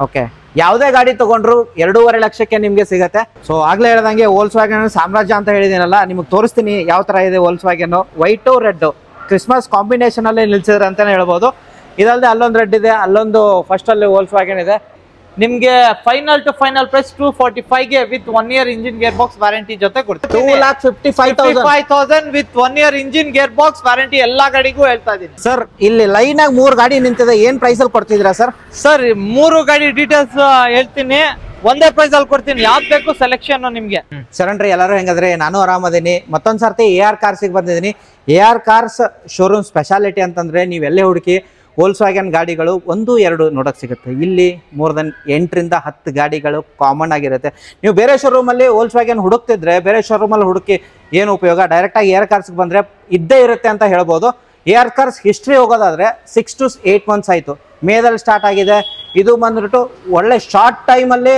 Okay, ಯಾವುದೇ ಗಾಡಿ ತಗೊಂಡ್ರು 2.5 ಲಕ್ಷಕ್ಕೆ ನಿಮ್ಗೆ ಸಿಗತ್ತೆ. ಸೊ ಆಗ್ಲೇ ಹೇಳ್ದಂಗೆ ವೋಲ್ಕ್ಸ್ವ್ಯಾಗನ್ ಸಾಮ್ರಾಜ್ಯ ಅಂತ ಹೇಳಿದೀನಲ್ಲ, ನಿಮ್ಗೆ ತೋರಿಸ್ತೀನಿ ಯಾವ ತರ ಇದೆ ವೋಲ್ಕ್ಸ್ವ್ಯಾಗನ್. ವೈಟು ರೆಡ್ ಕ್ರಿಸ್ಮಸ್ ಕಾಂಬಿನೇಷನ್ ಅಲ್ಲೇ ನಿಲ್ಸಿದ್ರೆ ಅಂತಾನೆ ಹೇಳ್ಬೋದು. ಇದಲ್ಲದೆ ಅಲ್ಲೊಂದು ರೆಡ್ ಇದೆ, ಅಲ್ಲೊಂದು ಫಸ್ಟ್ ಅಲ್ಲಿ ವೋಲ್ಕ್ಸ್ವ್ಯಾಗನ್ ಇದೆ. ನಿಮ್ಗೆ ಫೈನಲ್ ಟು ಫೈನಲ್ ಪ್ರೈಸ್ 245 ಗೆ with 1 year engine gear box warranty ಜೊತೆ ಕೊಡ್ತೀವಿ. 2,55,000 with 1 year engine gear box warranty ಎಲ್ಲಾ ಗಾಡಿಗೂ ಹೇಳ್ತಾ ಇದೀನಿ. ಸರ್ ಇಲ್ಲಿ ಲೈನ್ ಆಗಿ 3 ಗಾಡಿ ನಿಂತಿದೆ, ಏನ್ ಪ್ರೈಸ್ ಅಲ್ಲಿ ಕೊಡ್ತಿದ್ದೀರಾ ಸರ್? ಸರ್ 3 ಗಾಡಿ ಡೀಟೇಲ್ಸ್ ಹೇಳ್ತೀನಿ, ಒಂದೇ ಪ್ರೈಸ್ ಅಲ್ಲಿ ಕೊಡ್ತೀನಿ. ಯಾವ್ದು ಬೇಕು ಸೆಲೆಕ್ಷನ್ ನಿಮ್ಗೆ. ಶರಣ್ರಿ, ಎಲ್ಲರೂ ಹೆಂಗಂದ್ರೆ ನಾನು ಆರಾಮದೀನಿ. ಮತ್ತೊಂದ್ ಸರ್ತಿ AR ಕಾರ್ಸಿಗೆ ಬಂದಿದ್ದೀನಿ. AR ಕಾರ್ಸ್ ಶೋರೂಮ್ ಸ್ಪೆಷಾಲಿಟಿ ಅಂತಂದ್ರೆ ನೀವೆಲ್ಲೇ ಹುಡುಕಿ ವೋಲ್ಕ್ಸ್ವ್ಯಾಗನ್ ಗಾಡಿಗಳು 1-2 ನೋಡಕ್ ಸಿಗುತ್ತೆ. ಇಲ್ಲಿ ಮೋರ್ ದನ್ 8ರಿಂದ 10 ಗಾಡಿಗಳು ಕಾಮನ್ ಆಗಿರುತ್ತೆ. ನೀವು ಬೇರೆ ಶೋರೂಮಲ್ಲಿ ವೋಲ್ಕ್ಸ್ವ್ಯಾಗನ್ ಹುಡುಕ್ತಿದ್ರೆ ಬೇರೆ ಶೋರೂಮಲ್ಲಿ ಹುಡುಕಿ ಏನು ಉಪಯೋಗ, ಡೈರೆಕ್ಟಾಗಿ AR ಕಾರ್ಸ್ಗೆ ಬಂದರೆ ಇದ್ದೇ ಇರುತ್ತೆ ಅಂತ ಹೇಳ್ಬೋದು. AR ಕಾರ್ಸ್ ಹಿಸ್ಟ್ರಿ ಹೋಗೋದಾದ್ರೆ 6 to 8 months ಆಯಿತು, ಮೇದಲ್ಲಿ ಸ್ಟಾರ್ಟ್ ಆಗಿದೆ. ಇದು ಬಂದ್ಬಿಟ್ಟು ಒಳ್ಳೆ ಶಾರ್ಟ್ ಟೈಮಲ್ಲಿ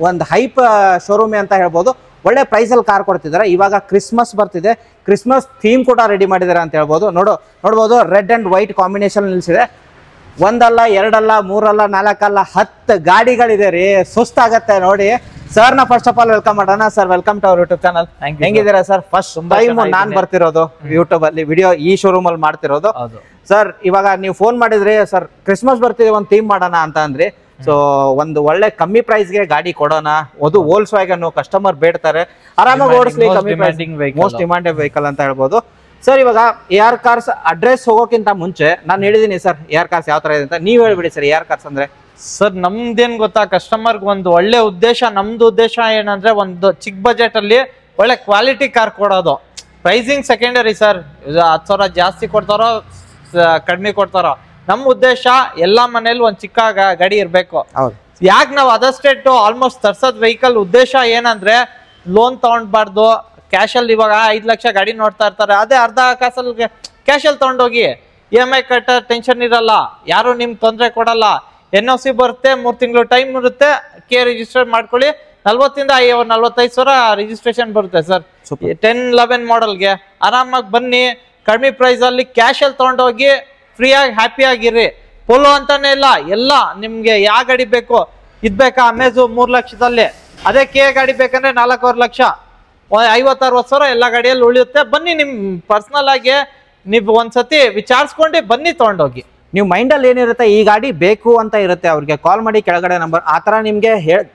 ಒಂದು ಹೈಪ್ ಶೋರೂಮೇ ಅಂತ ಹೇಳ್ಬೋದು. ಒಳ್ಳೆ ಪ್ರೈಸಲ್ಲಿ ಕಾರ್ ಕೊಡ್ತಿದ್ದಾರೆ. ಇವಾಗ ಕ್ರಿಸ್ಮಸ್ ಬರ್ತಿದೆ, ಕ್ರಿಸ್ಮಸ್ ಥೀಮ್ ಕೂಡ ರೆಡಿ ಮಾಡಿದ್ದಾರೆ ಅಂತ ಹೇಳ್ಬೋದು. ನೋಡ್ಬೋದು ರೆಡ್ ಆ್ಯಂಡ್ ವೈಟ್ ಕಾಂಬಿನೇಷನ್ ನಿಲ್ಸಿದೆ. 1 ಅಲ್ಲ 2 ಅಲ್ಲ 3 ಅಲ್ಲ 4 ಅಲ್ಲ 10 ಗಾಡಿಗಳಿದೆ ರೀ, ಸುಸ್ತಾಗತ್ತೆ ನೋಡಿ. ಸರ್ನ ಫಸ್ಟ್ ಆಫ್ ಆಲ್ ವೆಲ್ಕಮ್ ಮಾಡೋಣ. Sir welcome to our YouTube channel. ಹೆಂಗಿದ್ದೀರಾ ಸರ್? ಫಸ್ಟ್ ಟೈಮ್ ನಾನ್ ಬರ್ತಿರೋದು ಯೂಟ್ಯೂಬ್ ಅಲ್ಲಿ ವಿಡಿಯೋ, ಈ ಶೋರೂಮ್ ಅಲ್ಲಿ ಮಾಡ್ತಿರೋದು. ಸರ್ ಇವಾಗ ನೀವು ಫೋನ್ ಮಾಡಿದ್ರಿ, ಸರ್ ಕ್ರಿಸ್ಮಸ್ ಬರ್ತಿದೆ ಒಂದು ಥೀಮ್ ಮಾಡೋಣ ಅಂತ ಅಂದ್ರಿ. ಸೊ ಒಂದು ಒಳ್ಳೆ ಕಮ್ಮಿ ಪ್ರೈಸ್ಗೆ ಗಾಡಿ ಕೊಡೋಣ. ಅದು ವೋಲ್ಕ್ಸ್ವ್ಯಾಗನ್ ಕಸ್ಟಮರ್ ಬೇಡ್ತಾರೆ, ಆರಾಮಾಗಿ ಓಡಿಸ್ಲಿ, ಕಮ್ಮಿ ಪ್ರೈಸ್, ಮೋಸ್ಟ್ ಡಿಮಾಂಡೆಡ್ ವೆಹಿಕಲ್ ಅಂತ ಹೇಳ್ಬೋದು. ಸರ್ ಇವಾಗ AR ಕಾರ್ಸ್ ಅಡ್ರೆಸ್ ಹೋಗೋಕ್ಕಿಂತ ಮುಂಚೆ ನಾನು ಹೇಳಿದೀನಿ ಸರ್ AR ಕಾರ್ಸ್ ಯಾವ ತರ ಇದೆ ಅಂತ, ನೀವ್ ಹೇಳ್ಬಿಡಿ ಸರ್. AR ಕಾರ್ಸ್ ಅಂದ್ರೆ ಸರ್ ನಮ್ದೇನ್ ಗೊತ್ತಾ, ಕಸ್ಟಮರ್ಗೆ ಒಂದು ಒಳ್ಳೆ ಉದ್ದೇಶ. ನಮ್ದು ಉದ್ದೇಶ ಏನಂದ್ರೆ ಒಂದು ಚಿಕ್ಕ ಬಜೆಟ್ ಅಲ್ಲಿ ಒಳ್ಳೆ ಕ್ವಾಲಿಟಿ ಕಾರ್ ಕೊಡೋದು. Pricing secondary sir. 10,000 ಜಾಸ್ತಿ ಕೊಡ್ತಾರೋ ಕಡಿಮೆ ಕೊಡ್ತಾರೋ, ನಮ್ಮ ಉದ್ದೇಶ ಎಲ್ಲಾ ಮನೇಲಿ ಒಂದ್ ಚಿಕ್ಕ ಗಾಡಿ ಇರ್ಬೇಕು. ಯಾಕೆ ನಾವು ಅದರ್ ಸ್ಟೇಟ್ ಆಲ್ಮೋಸ್ಟ್ ತರ್ಸೋದ್ ವೆಹಿಕಲ್ ಉದ್ದೇಶ ಏನಂದ್ರೆ ಲೋನ್ ತಗೊಂಡ್ಬಾರ್ದು. ಕ್ಯಾಶಲ್ಲಿ ಇವಾಗ 5 ಲಕ್ಷ ಗಾಡಿ ನೋಡ್ತಾ ಇರ್ತಾರೆ, ಅದೇ ಅರ್ಧ ಕಾಸಲ್ಲಿ ಕ್ಯಾಶಲ್ಲಿ ತಗೊಂಡೋಗಿ EMI ಕಟ್ಟ ಟೆನ್ಷನ್ ಇರಲ್ಲ, ಯಾರು ನಿಮ್ಗೆ ತೊಂದರೆ ಕೊಡಲ್ಲ. NOC ಬರುತ್ತೆ, 3 ತಿಂಗಳು ಟೈಮ್ ಇರುತ್ತೆ, ರಿಜಿಸ್ಟರ್ ಮಾಡ್ಕೊಳ್ಳಿ. 40ರಿಂದ 45 ಸಾವಿರ ರಿಜಿಸ್ಟ್ರೇಷನ್ ಬರುತ್ತೆ ಸರ್. 10-11 ಮಾಡಲ್ಗೆ ಆರಾಮಾಗಿ ಬನ್ನಿ, ಕಡಿಮೆ ಪ್ರೈಸ್ ಅಲ್ಲಿ ಕ್ಯಾಶಲ್ಲಿ ತಗೊಂಡೋಗಿ ಫ್ರೀಯಾಗಿ ಹ್ಯಾಪಿ ಆಗಿರಿ. ಪೋಲೋ ಅಂತಾನೆ ಇಲ್ಲ, ಎಲ್ಲ ನಿಮ್ಗೆ ಯಾವ ಗಾಡಿ ಬೇಕು ಇದ್ಬೇಕಾ. ಅಮೆಝಾನ್ 3 ಲಕ್ಷದಲ್ಲಿ, ಅದೇ ಗಾಡಿ ಬೇಕಂದ್ರೆ 4.5 ಲಕ್ಷ, 50-60 ಸಾವಿರ ಎಲ್ಲ ಗಾಡಿಯಲ್ಲಿ ಉಳಿಯುತ್ತೆ. ಬನ್ನಿ, ನಿಮ್ ಪರ್ಸನಲ್ ಆಗಿ ನೀವು ಒಂದ್ಸತಿ ವಿಚಾರಿಸ್ಕೊಂಡು ಬನ್ನಿ ತಗೊಂಡೋಗಿ. ನೀವು ಮೈಂಡಲ್ಲಿ ಏನಿರುತ್ತೆ ಈ ಗಾಡಿ ಬೇಕು ಅಂತ ಇರುತ್ತೆ, ಅವ್ರಿಗೆ ಕಾಲ್ ಮಾಡಿ ಕೆಳಗಡೆ ನಂಬರ್ ಆ ಥರ ನಿಮಗೆ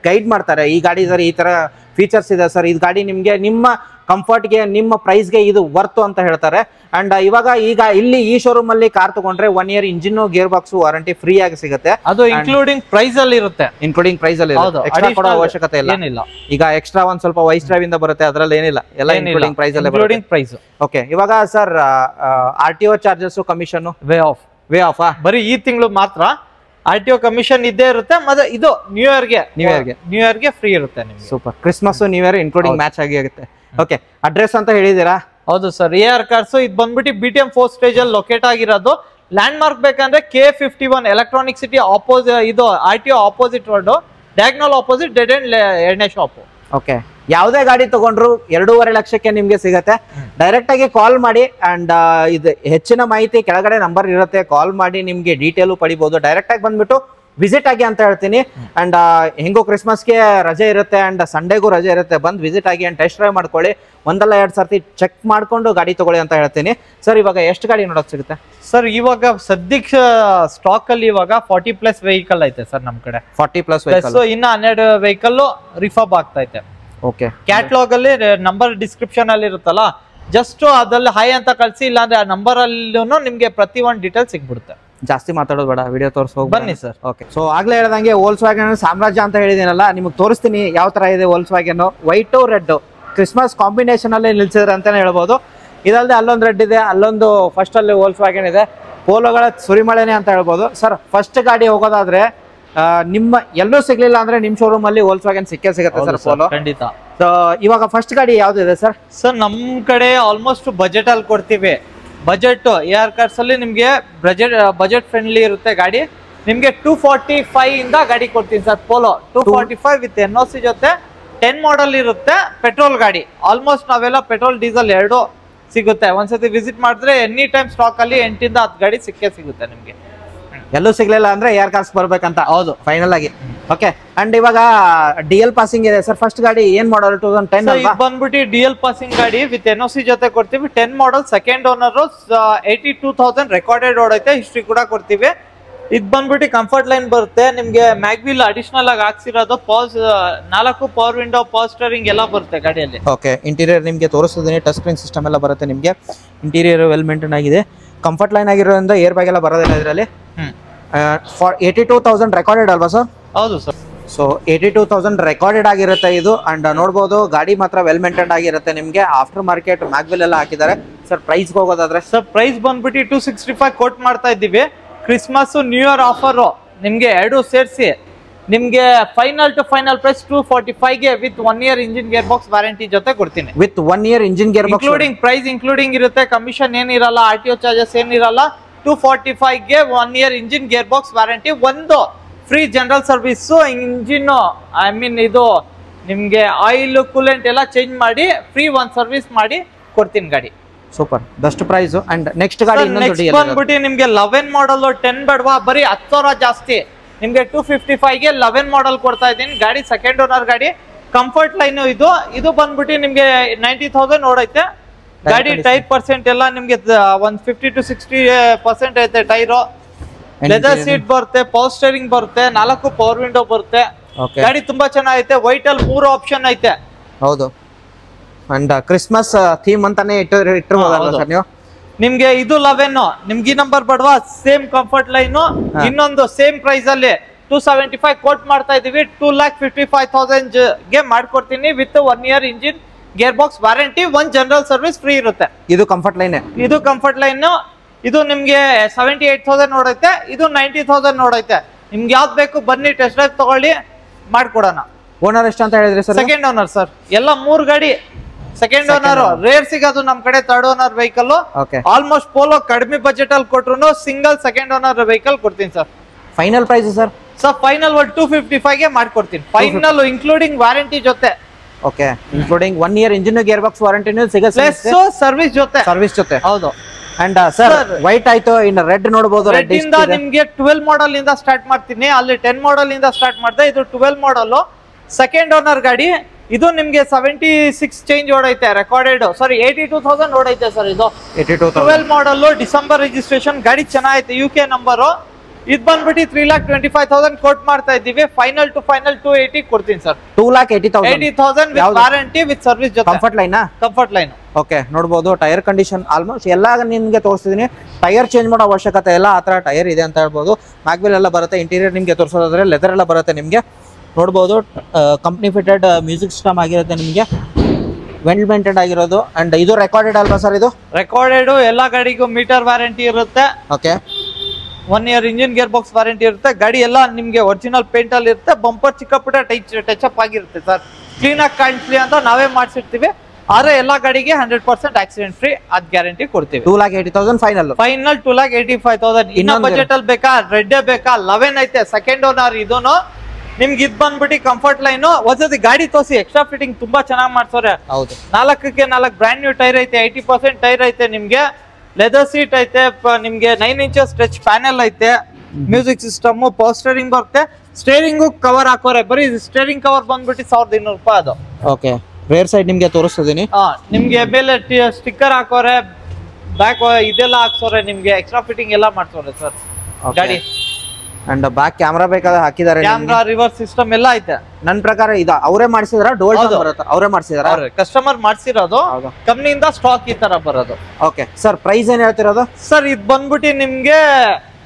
ಗೈಡ್ ಮಾಡ್ತಾರೆ. ಈ ಗಾಡಿ ಸರ್ ಈ ಥರ ಫೀಚರ್ಸ್ ಇದೆ ಸರ್, ಇದು ಗಾಡಿ ನಿಮಗೆ ನಿಮ್ಮ ಕಂಫರ್ಟ್ಗೆ ನಿಮ್ಮ ಪ್ರೈಸ್ಗೆ ಇದು ವರ್ತು ಅಂತ ಹೇಳ್ತಾರೆ. ಅಂಡ್ ಇವಾಗ ಈಗ ಇಲ್ಲಿ ಈ ಶೋರೂಮ್ ಅಲ್ಲಿ ಕಾರ್ ತಗೊಂಡ್ರೆ 1 year engine gear box warranty free ಆಗಿ ಸಿಗುತ್ತೆ. ಅದು ಇನ್ಕ್ಲೂಡಿಂಗ್ ಪ್ರೈಸ್ ಅಲ್ಲಿ ಇರುತ್ತೆ. ಇನ್ಕ್ಲೂಡಿಂಗ್ ಪ್ರೈಸ್ ಅಲ್ಲಿ ಎಕ್ಸ್ಟ್ರಾ ಕೊಡೋ ಅವಶ್ಯಕತೆ ಇಲ್ಲ. ಈಗ ಎಕ್ಸ್ಟ್ರಾ ಒಂದ್ ಸ್ವಲ್ಪ ವೈಸ್ ಡ್ರೈವ್ ಇಂದ ಬರುತ್ತೆ, ಅದ್ರಲ್ಲಿ ಏನಿಲ್ಲ, ಎಲ್ಲ ಇನ್ಕ್ಲೂಡಿಂಗ್ ಪ್ರೈಸ್ ಅಲ್ಲೇ. ಓಕೆ, ಇವಾಗ sir RTO charges commission way of ಬರೀ ಈ ತಿಂಗಳು ಮಾತ್ರ RTO ಕಮಿಷನ್ ಇದ್ದೇ ಇರುತ್ತೆ. ಮತ್ತೆ ಇದು ನ್ಯೂ ಇಯರ್ಗೆ ಫ್ರೀ ಇರುತ್ತೆ ನಿಮ್ಗೆ. Super. Christmas new year including match ಆಗುತ್ತೆ. ಓಕೆ, ಅಡ್ರೆಸ್ ಅಂತ ಹೇಳಿದೀರಾ? ಹೌದು ಸರ್, AR ಕಾರ್ಸ್ ಇದು ಬಂದ್ಬಿಟ್ಟು BTM 4 ಸ್ಟೇಜ್ ಅಲ್ಲಿ ಲೊಕೇಟ್ ಆಗಿರೋದು. ಲ್ಯಾಂಡ್ ಮಾರ್ಕ್ ಬೇಕಂದ್ರೆ K51 ಎಲೆಕ್ಟ್ರಾನಿಕ್ ಸಿಟಿ ಆಪೋಸಿಟ್, ಇದು RTO opposite road, diagonal opposite dead end ಎಣ್ಣೆ ಶಾಪ್. ಓಕೆ, ಯಾವುದೇ ಗಾಡಿ ತಗೊಂಡ್ರು 2.5 ಲಕ್ಷಕ್ಕೆ ನಿಮ್ಗೆ ಸಿಗತ್ತೆ. ಡೈರೆಕ್ಟ್ ಆಗಿ ಕಾಲ್ ಮಾಡಿ. ಅಂಡ್ ಇದು ಹೆಚ್ಚಿನ ಮಾಹಿತಿ ಕೆಳಗಡೆ ನಂಬರ್ ಇರುತ್ತೆ, ಕಾಲ್ ಮಾಡಿ ನಿಮ್ಗೆ ಡೀಟೇಲು ಪಡಿಬಹುದು. ಡೈರೆಕ್ಟ್ ಆಗಿ ಬಂದ್ಬಿಟ್ಟು ವಿಸಿಟ್ ಆಗಿ ಅಂತ ಹೇಳ್ತೀನಿ. ಅಂಡ್ ಹೆಂಗೋ ಕ್ರಿಸ್ಮಸ್ಗೆ ರಜೆ ಇರುತ್ತೆ ಅಂಡ್ ಸಂಡೇಗೂ ರಜೆ ಇರುತ್ತೆ, ಬಂದು ವಿಸಿಟ್ ಆಗಿ ಅಂಡ್ ಟೆಸ್ಟ್ ಡ್ರೈವ್ ಮಾಡ್ಕೊಳ್ಳಿ. 1-2 ಸರ್ತಿ ಚೆಕ್ ಮಾಡ್ಕೊಂಡು ಗಾಡಿ ತಗೊಳ್ಳಿ ಅಂತ ಹೇಳ್ತೀನಿ. ಸರ್ ಇವಾಗ ಎಷ್ಟು ಗಾಡಿ ನೋಡಕ್ ಸಿಗುತ್ತೆ ಸರ್? ಇವಾಗ ಸದ್ಯಕ್ಕೆ ಸ್ಟಾಕ್ ಅಲ್ಲಿ ಇವಾಗ 40+ ವೆಹಿಕಲ್ ಐತೆ ಸರ್ ನಮ್ ಕಡೆ. 40+ ವೆಹಿಕಲ್, ಇನ್ನ 12 ವೆಹಿಕಲ್ ರಿಫರ್ಬ್ ಆಗ್ತಾ ಐತೆ. ಓಕೆ, ಕ್ಯಾಟ್ಲಾಗ್ ಅಲ್ಲಿ ನಂಬರ್ ಡಿಸ್ಕ್ರಿಪ್ಷನ್ ಅಲ್ಲಿ ಇರುತ್ತಲ್ಲ, ಜಸ್ಟ್ ಅದ್ರಲ್ಲಿ ಹೈ ಅಂತ ಕಳ್ಸಿ, ಇಲ್ಲಾಂದ್ರೆ ಆ ನಂಬರ್ ಅಲ್ಲಿ ನಿಮ್ಗೆ ಪ್ರತಿ ಒಂದು ಡೀಟೇಲ್ ಸಿಗ್ಬಿಡುತ್ತೆ. ಜಾಸ್ತಿ ಮಾತಾಡೋದು ಬೇಡ, ವಿಡಿಯೋ ತೋರಿಸಿ ಬನ್ನಿ ಸರ್. ಓಕೆ, ಸೊ ಆಗ್ಲೇ ಹೇಳ್ದಂಗೆ ವೋಲ್ಕ್ಸ್ವ್ಯಾಗನ್ ಸಾಮ್ರಾಜ್ಯ ಅಂತ ಹೇಳಿದೀನಲ್ಲ, ನಿಮಗೆ ತೋರಿಸ್ತೀನಿ ಯಾವ ತರ ಇದೆ ವೋಲ್ಕ್ಸ್ವ್ಯಾಗನ್. ವೈಟು ರೆಡ್ ಕ್ರಿಸ್ಮಸ್ ಕಾಂಬಿನೇಷನ್ ಅಲ್ಲೇ ನಿಲ್ಸಿದ್ರೆ ಅಂತಾನೆ ಹೇಳ್ಬೋದು. ಇದಲ್ಲದೆ ಅಲ್ಲೊಂದು ರೆಡ್ ಇದೆ, ಅಲ್ಲೊಂದು ಫಸ್ಟ್ ಅಲ್ಲಿ ವೋಲ್ಕ್ಸ್ವ್ಯಾಗನ್ ಇದೆ. ಪೋಲೋಗಳ ಸುರಿಮಳೆನೆ ಅಂತ ಹೇಳ್ಬೋದು. ಸರ್ ಫಸ್ಟ್ ಗಾಡಿ ಹೋಗೋದಾದ್ರೆ ನಿಮ್ಮ ಎಲ್ಲೂ ಸಿಗ್ಲಿಲ್ಲ ಅಂದ್ರೆ ನಿಮ್ ಶೋರೂಮ್ ಅಲ್ಲಿ ವೋಲ್ಕ್ಸ್ವ್ಯಾಗನ್ ಸಿಗುತ್ತೆ ಸರ್ ಪೋಲೋ, ಖಂಡಿತ. ಸೊ ಇವಾಗ ಫಸ್ಟ್ ಗಾಡಿ ಯಾವ್ದಿದೆ ಸರ್? ಸರ್ ನಮ್ ಕಡೆ ಆಲ್ಮೋಸ್ಟ್ ಬಜೆಟ್ ಅಲ್ಲಿ ಕೊಡ್ತೀವಿ. ಬಜೆಟ್ AR ಕಾರ್ಸ್ ಅಲ್ಲಿ ನಿಮ್ಗೆ ಬಜೆಟ್ ಫ್ರೆಂಡ್ಲಿ ಇರುತ್ತೆ ಗಾಡಿ. ನಿಮ್ಗೆ 245 ಇಂದ ಗಾಡಿ ಕೊಡ್ತೀನಿ ಸರ್. ಪೋಲೋ 245 ವಿತ್ NOC ಜೊತೆ 10 ಮಾಡಲ್ ಇರುತ್ತೆ. ಪೆಟ್ರೋಲ್ ಗಾಡಿ ಆಲ್ಮೋಸ್ಟ್ ನಾವೆಲ್ಲ ಪೆಟ್ರೋಲ್ ಡೀಸೆಲ್ 2 ಸಿಗುತ್ತೆ. ಒಂದ್ಸತಿ ವಿಸಿಟ್ ಮಾಡಿದ್ರೆ ಎನಿ ಟೈಮ್ ಸ್ಟಾಕ್ ಅಲ್ಲಿ 8 ಇಂದ 10 ಗಾಡಿ ಸಿಕ್ಕೇ ಸಿಗುತ್ತೆ ನಿಮ್ಗೆ. ಎಲ್ಲೂ ಸಿಗ್ಲಿಲ್ಲ ಅಂದ್ರೆ AR ಕಾರ್ಸ್ ಬರ್ಬೇಕಂತ. ಹೌದು ಫೈನಲ್ ಆಗಿ. ಓಕೆ ಅಂಡ್ ಇವಾಗ DL ಪಾಸಿಂಗ್ ಇದೆ ಸರ್. ಫಸ್ಟ್ ಗಾಡಿ ಏನ್ ಮಾಡಲ್ 2010 ಇದು ಬಂದ್ಬಿಟ್ಟು DL ಪಾಸಿಂಗ್ ಗಾಡಿ ವಿತ್ NOC ಜೊತೆ ಕೊಡ್ತೀವಿ. 10 ಮಾಡಲ್ ಸೆಕೆಂಡ್ ಓನರ್ 82,000 ರೆಕಾರ್ಡೆಡ್ ಓಡೈತೆ. ಹಿಸ್ಟ್ರಿ ಕೂಡ ಕೊಡ್ತೀವಿ. ಇದು ಬಂದ್ಬಿಟ್ಟು ಕಂಫರ್ಟ್ ಲೈನ್ ಬರುತ್ತೆ ನಿಮ್ಗೆ. ಮ್ಯಾಗ್ವಿಲ್ ಅಡಿಷನಲ್ ಆಗಿ ಹಾಕ್ಸಿರೋದು. 4 ಪವರ್ ವಿಂಡೋ, ಪವರ್ ಸ್ಟೀರಿಂಗ್ ಎಲ್ಲ ಬರುತ್ತೆ ಗಾಡಿಯಲ್ಲಿ. ಓಕೆ ಇಂಟೀರಿಯರ್ ನಿಮಗೆ ತೋರಿಸ್ತಿದ್ದೀನಿ. ಟಚ್ ಸ್ಕ್ರೀನ್ ಸಿಸ್ಟಮ್ ಎಲ್ಲ ಬರುತ್ತೆ ನಿಮಗೆ. ಇಂಟೀರಿಯರ್ ವೆಲ್ ಮೇಂಟೈನ್ ಆಗಿದೆ. ಕಂಫರ್ಟ್ ಲೈನ್ ಆಗಿರೋದ್ರಿಂದ ಏರ್ ಬ್ಯಾಗ್ ಎಲ್ಲ ಬರೋದಿಲ್ಲ ಇದರಲ್ಲಿ. 82,000 ರೆಕಾರ್ಡೆಡ್ ಅಲ್ವಾ ಸರ್? ಹೌದು ಸರ್. ಸೊ 82,000 ರೆಕಾರ್ಡೆಡ್ ಆಗಿರುತ್ತೆ ಇದು. ಅಂಡ್ ನೋಡ್ಬೋದು ಗಾಡಿ ಮಾತ್ರ ವೆಲ್ ಮೇಂಟೈನ್ ಆಗಿರುತ್ತೆ ನಿಮಗೆ. ಆಫ್ಟರ್ ಮಾರ್ಕೆಟ್ ಮ್ಯಾಗ್ವಿಲ್ ಎಲ್ಲ ಹಾಕಿದ್ದಾರೆ ಸರ್. ಪ್ರೈಸ್ಗೆ ಹೋಗೋದಾದ್ರೆ ಸರ್ ಪ್ರೈಸ್ ಬಂದ್ಬಿಟ್ಟು 265 ಕೋಟ್ ಮಾಡ್ತಾ ಇದ್ದೀವಿ. ಕ್ರಿಸ್ಮಸ್ ನ್ಯೂ ಇಯರ್ ಆಫರ್ ನಿಮ್ಗೆ ಎರಡು ಸೇರಿಸಿ ನಿಮ್ಗೆ ಫೈನಲ್ ಟು ಫೈನಲ್ ಪ್ರೈಸ್ 245 ಗೆ with 1 year engine gear box warranty ಜೊತೆ ಕೊಡ್ತೀನಿ. With 1 year engine gear box including price including ಇರುತ್ತೆ. ಕಮಿಷನ್ ಏನಿರಲ್ಲ, RTO ಚಾರ್ಜಸ್ ಏನಿರಲ್ಲ. 245 ಗೆ 1 year engine gear box warranty, ಒಂದು free general service. Engine I mean ಇದು ನಿಮ್ಗೆ ಆಯಿಲ್ ಕೂಲೆಂಟ್ ಎಲ್ಲ ಚೇಂಜ್ ಮಾಡಿ ಫ್ರೀ ಒಂದು ಸರ್ವಿಸ್ ಮಾಡಿ ಕೊಡ್ತೀನಿ ಗಾಡಿ. Super best price. And next ಗಾಡಿ ಬಂದ್ಬಿಟ್ಟು ನಿಮ್ಗೆ 11 ಮಾಡಲ್ 10 ಬೇಡವಾ, ಬರೀ 10,000 ಜಾಸ್ತಿ. ನಿಮ್ಗೆ 255 ಗೆ 11 ಮಾಡಲ್ ಕೊಡ್ತಾ ಇದ್ದೀನಿ. ಗಾಡಿ ಸೆಕೆಂಡ್ ಓನರ್ ಗಾಡಿ. ಕಂಫರ್ಟ್ ಲೈನ್ ಇದು ಬಂದ್ಬಿಟ್ಟು ನಿಮ್ಗೆ 90,000 ಓಡೈತೆ ಗಾಡಿ. ಟೈರ್ ಪರ್ಸೆಂಟ್ ಎಲ್ಲ ನಿಮ್ಗೆ ಒಂದು 50 to 60% ಐತೆ ಟೈರು. ಲೆದರ್ ಸೀಟ್ ಬರುತ್ತೆ, ಪವರ್ ಸ್ಟೀರಿಂಗ್ ಬರುತ್ತೆ, 4 ಪವರ್ ವಿಂಡೋ ಬರುತ್ತೆ. ಗಾಡಿ ತುಂಬಾ ಚೆನ್ನಾಗೈತೆ. ವೈಟ್ ಅಲ್ಲಿ 3 ಆಪ್ಷನ್ ಐತೆ. ಹೌದು. ಅಂಡ್ ಕ್ರಿಸ್ಮಸ್ ಥೀಮ್ ಅಂತಾನೆ ಇಟ್ಟಿರ್ಬೋದಲ್ವಾ ಸರ್ ನೀವು? ನಿಮ್ಗೆ ಇದು 11 ನಿಮ್ಗೆ ಈ ನಂಬರ್ ಬಡವಾ, ಸೇಮ್ ಕಂಫರ್ಟ್ ಲೈನ್. ಇನ್ನೊಂದು ಸೇಮ್ ಪ್ರೈಸ್ ಅಲ್ಲಿ 275 ಕೋಟ್ ಮಾಡ್ತಾ ಇದೀವಿ. 2,55,000 ಗೆ ಮಾಡ್ಕೊಡ್ತೀನಿ with 1 year engine gear box warranty, 1 general service free ಇರುತ್ತೆ. ಇದು ಕಂಫರ್ಟ್ ಲೈನ್. ಇದು ಕಂಫರ್ಟ್ ಲೈನ್. ಇದು ನಿಮ್ಗೆ 78,000 ನೋಡೈತೆ. ಇದು 90,000 ನೋಡೈತೆ. ನಿಮ್ಗೆ ಯಾವ್ದು ಬೇಕು ಬನ್ನಿ, ಟೆಸ್ಟ್ ಡ್ರೈವ್ ತಗೊಳ್ಳಿ, ಮಾಡ್ಕೊಡೋಣ. ಓನರ್ ಎಷ್ಟು ಅಂತ ಹೇಳಿದ್ರಿ ಸರ್? Second owner sir. ಎಲ್ಲ 3 ಗಾಡಿ ಸೆಕೆಂಡ್ ಓನರ್. ರೇರ್ ಸಿಗೋದು ನಮ್ ಕಡೆ third owner vehicle. Almost Polo ಕಡಿಮೆ ಬಜೆಟ್ ಅಲ್ಲಿ ಕೊಟ್ರು ಸಿಂಗಲ್ ಸೆಕೆಂಡ್ ಓನರ್ ವೆಹಿಕಲ್ ಕೊಡ್ತೀನಿ sir. Final price sir? Sir final 255 ಗೆ ಮಾಡ್ಕೊಡ್ತೀನಿ. ಫೈನಲ್ ಇನ್ಕ್ಲೂಡಿಂಗ್ ವಾರಂಟಿ ಜೊತೆ. Okay including 1 year engine gear box ವಾರಂಟಿನೂ ಸಿಗುತ್ತೆ. ಸರ್ವಿಸ್ ಜೊತೆ. ಸರ್ವಿಸ್ ಜೊತೆ. ಹೌದು. ಅಂಡ್ ಸರ್ ವೈಟ್ ಆಯ್ತು, ಇನ್ನು ರೆಡ್ ನೋಡಬಹುದು. ರೆಡ್ ಇಂದ ನಿಮ್ಗೆ 12 ಮಾಡಲ್ ಇಂದ ಸ್ಟಾರ್ಟ್ ಮಾಡ್ತೀನಿ. ಅಲ್ಲಿ 10 ಮಾಡಲ್ ಇಂದ ಸ್ಟಾರ್ಟ್ ಮಾಡಿದೆ. ಇದು 12 ಮಾಡಲ್ ಸೆಕೆಂಡ್ ಓನರ್ ಗಾಡಿ. ಇದು ನಿಮ್ಗೆ 76 ಚೇಂಜ್ ಓಡೈತೆ ರೆಕಾರ್ಡೆಡ್. ಸಾರಿ 82,000 ಓಡೈತೆ ಸರ್. ಇದು 12 ಮಾಡಲ್ ಡಿಸೆಂಬರ್ ರಿಜಿಸ್ಟ್ರೇಷನ್. ಗಾಡಿ ಚೆನ್ನಾಗೈತೆ, UK ನಂಬರ್. ಇದು ಬಂದ್ಬಿಟ್ಟು 3,25,000 ಕೋಟ್ ಮಾಡ್ತಾ ಇದ್ದೀವಿ. ಫೈನಲ್ ಟು ಫೈನಲ್ 280 ಕೊಡ್ತೀನಿ sir. 2,80,000 with warranty with service ಜೊತೆ. Comfort line. Comfort line. Okay ನೋಡಬಹುದು. ಟೈರ್ ಕಂಡೀಷನ್ ಆಲ್ಮೋಸ್ಟ್ ಎಲ್ಲ ನಿಮ್ಗೆ ತೋರಿಸ್ತಿದ್ದೀನಿ. ಟೈರ್ ಚೇಂಜ್ ಮಾಡೋ ಅವಶ್ಯಕತೆ ಇಲ್ಲ, ಆ ತರ ಟೈರ್ ಇದೆ ಅಂತ ಹೇಳ್ಬೋದು. ಮ್ಯಾಗ್ವಿಲ್ ಎಲ್ಲ ಬರುತ್ತೆ. ಇಂಟೀರಿಯರ್ ನಿಮ್ಗೆ ತೋರಿಸೋದಾದ್ರೆ ಲೆದರ್ ಎಲ್ಲ ಬರುತ್ತೆ ನಿಮ್ಗೆ. ನೋಡ್ಬೋದು ಕಂಪ್ನಿ ಫಿಟೆಡ್ ಮ್ಯೂಸಿಕ್ ಸಿಸ್ಟಮ್ ಆಗಿರುತ್ತೆ ನಿಮಗೆ. ವೆಲ್ ಮೇಂಟೈನ್ ಆಗಿರೋದು. ಅಂಡ್ ಇದು ರೆಕಾರ್ಡೆಡ್ ಅಲ್ವಾ ಸರ್? ಇದು ರೆಕಾರ್ಡೆಡ್. ಎಲ್ಲ ಗಾಡಿಗೂ ಮೀಟರ್ ವಾರಂಟಿ ಇರುತ್ತೆ. Okay 1 year engine gear box warranty ಇರುತ್ತೆ. ಗಾಡಿ ಎಲ್ಲ ನಿಮ್ಗೆ ಒರಿಜಿನಲ್ ಪೇಂಟ್ ಅಲ್ಲಿ ಇರುತ್ತೆ. ಬಂಪರ್ ಚಿಕ್ಕ ಪುಟ್ಟ ಟಚ್ ಅಪ್ ಆಗಿರುತ್ತೆ ಸರ್. ಕ್ಲೀನ್ ಆಗಿ ಕಾಣಿಸ್ಲಿ ಅಂತ ನಾವೇ ಮಾಡಿಸಿರ್ತೀವಿ. ಆದ್ರೆ ಎಲ್ಲಾ ಗಾಡಿಗೆ 100% ಆಕ್ಸಿಡೆಂಟ್ ಫ್ರೀ ಅದ್ ಗ್ಯಾರಂಟಿ ಕೊಡ್ತೀವಿ. 2,80,000 ಫೈನಲ್. 2,85,000. ಇನ್ನ ಬಜೆಟ್ ಅಲ್ಲಿ ಬೇಕಾ, ರೆಡ್ ಬೇಕಾ? 11 ಐತೆ ಸೆಕೆಂಡ್ ಓನರ್. ಇದೂನು ನಿಮ್ಗೆ ಇದು ಬಂದ್ಬಿಟ್ಟು ಕಂಫರ್ಟ್ ಲೈನ್. ಒಂದ್ಸತಿ ಗಾಡಿ ತೋರಿಸಿ. ಎಕ್ಸ್ಟ್ರಾ ಫಿಟ್ಟಿಂಗ್ ತುಂಬಾ ಚೆನ್ನಾಗಿ ಮಾಡ್ಸೋರೆ. ಹೌದು. 4ಕ್ಕೆ 4 ಬ್ರ್ಯಾಂಡ್ ನ್ಯೂ ಟೈರ್ ಐತೆ. 80% ಟೈರ್ ಐತೆ ನಿಮ್ಗೆ. ಲೆದರ್ ಸೀಟ್ ಐತೆ. ನಿಮ್ಗೆ 9 ಇಂಚಸ್ ಟಚ್ ಪ್ಯಾನೆಲ್ ಐತೆ. ಮ್ಯೂಸಿಕ್ ಸಿಸ್ಟಮ್, ಪವರ್ ಸ್ಟೀರಿಂಗ್ ಬರುತ್ತೆ. ಸ್ಟೇರಿಂಗು ಕವರ್ ಹಾಕೋರೆ. ಬರೀ ಸ್ಟೇರಿಂಗ್ ಕವರ್ ಬಂದ್ಬಿಟ್ಟು 1,200 ರೂಪಾಯಿ ಅದು. ಓಕೆ ರೇರ್ ಸೈಡ್ ನಿಮ್ಗೆ ತೋರಿಸ್ತಿದ್ದೀನಿ. ನಿಮ್ಗೆ ಮೇಲೆ ಸ್ಟಿಕ್ಕರ್ ಹಾಕೋರೆ, ಬ್ಯಾಕ್ ಇದೆಲ್ಲ ಹಾಕ್ಸೋರೆ. ನಿಮ್ಗೆ ಎಕ್ಸ್ಟ್ರಾ ಫಿಟ್ಟಿಂಗ್ ಎಲ್ಲ ಮಾಡ್ಸೋರೆ ಸರ್ ಗಾಡಿ. ಅಂಡ್ ಬ್ಯಾಕ್ ಕ್ಯಾಮ್ರಾ ಬೇಕಾದ್ರೆ ಹಾಕಿದ್ದಾರೆ. ಕ್ಯಾಮ್ರಾ, ರಿವರ್ಸ್ ಸಿಸ್ಟಮ್ ಎಲ್ಲ ಐತೆ. ನನ್ನ ಪ್ರಕಾರ ಇದು ಅವರೇ ಮಾಡಿಸಿದಾರ? ಡೋಲ್ ಬರುತ್ತೆ ಅವರೇ ಮಾಡಿಸಿದಾರ? ಕಸ್ಟಮರ್ ಮಾಡಿಸಿರೋದು. ಕಂಪ್ನಿಯಿಂದ ಸ್ಟಾಕ್ ಈ ತರ ಬರೋದು. ಓಕೆ ಸರ್ ಪ್ರೈಸ್ ಏನ್ ಹೇಳ್ತಿರೋದು ಸರ್? ಇದು ಬಂದ್ಬಿಟ್ಟು ನಿಮ್ಗೆ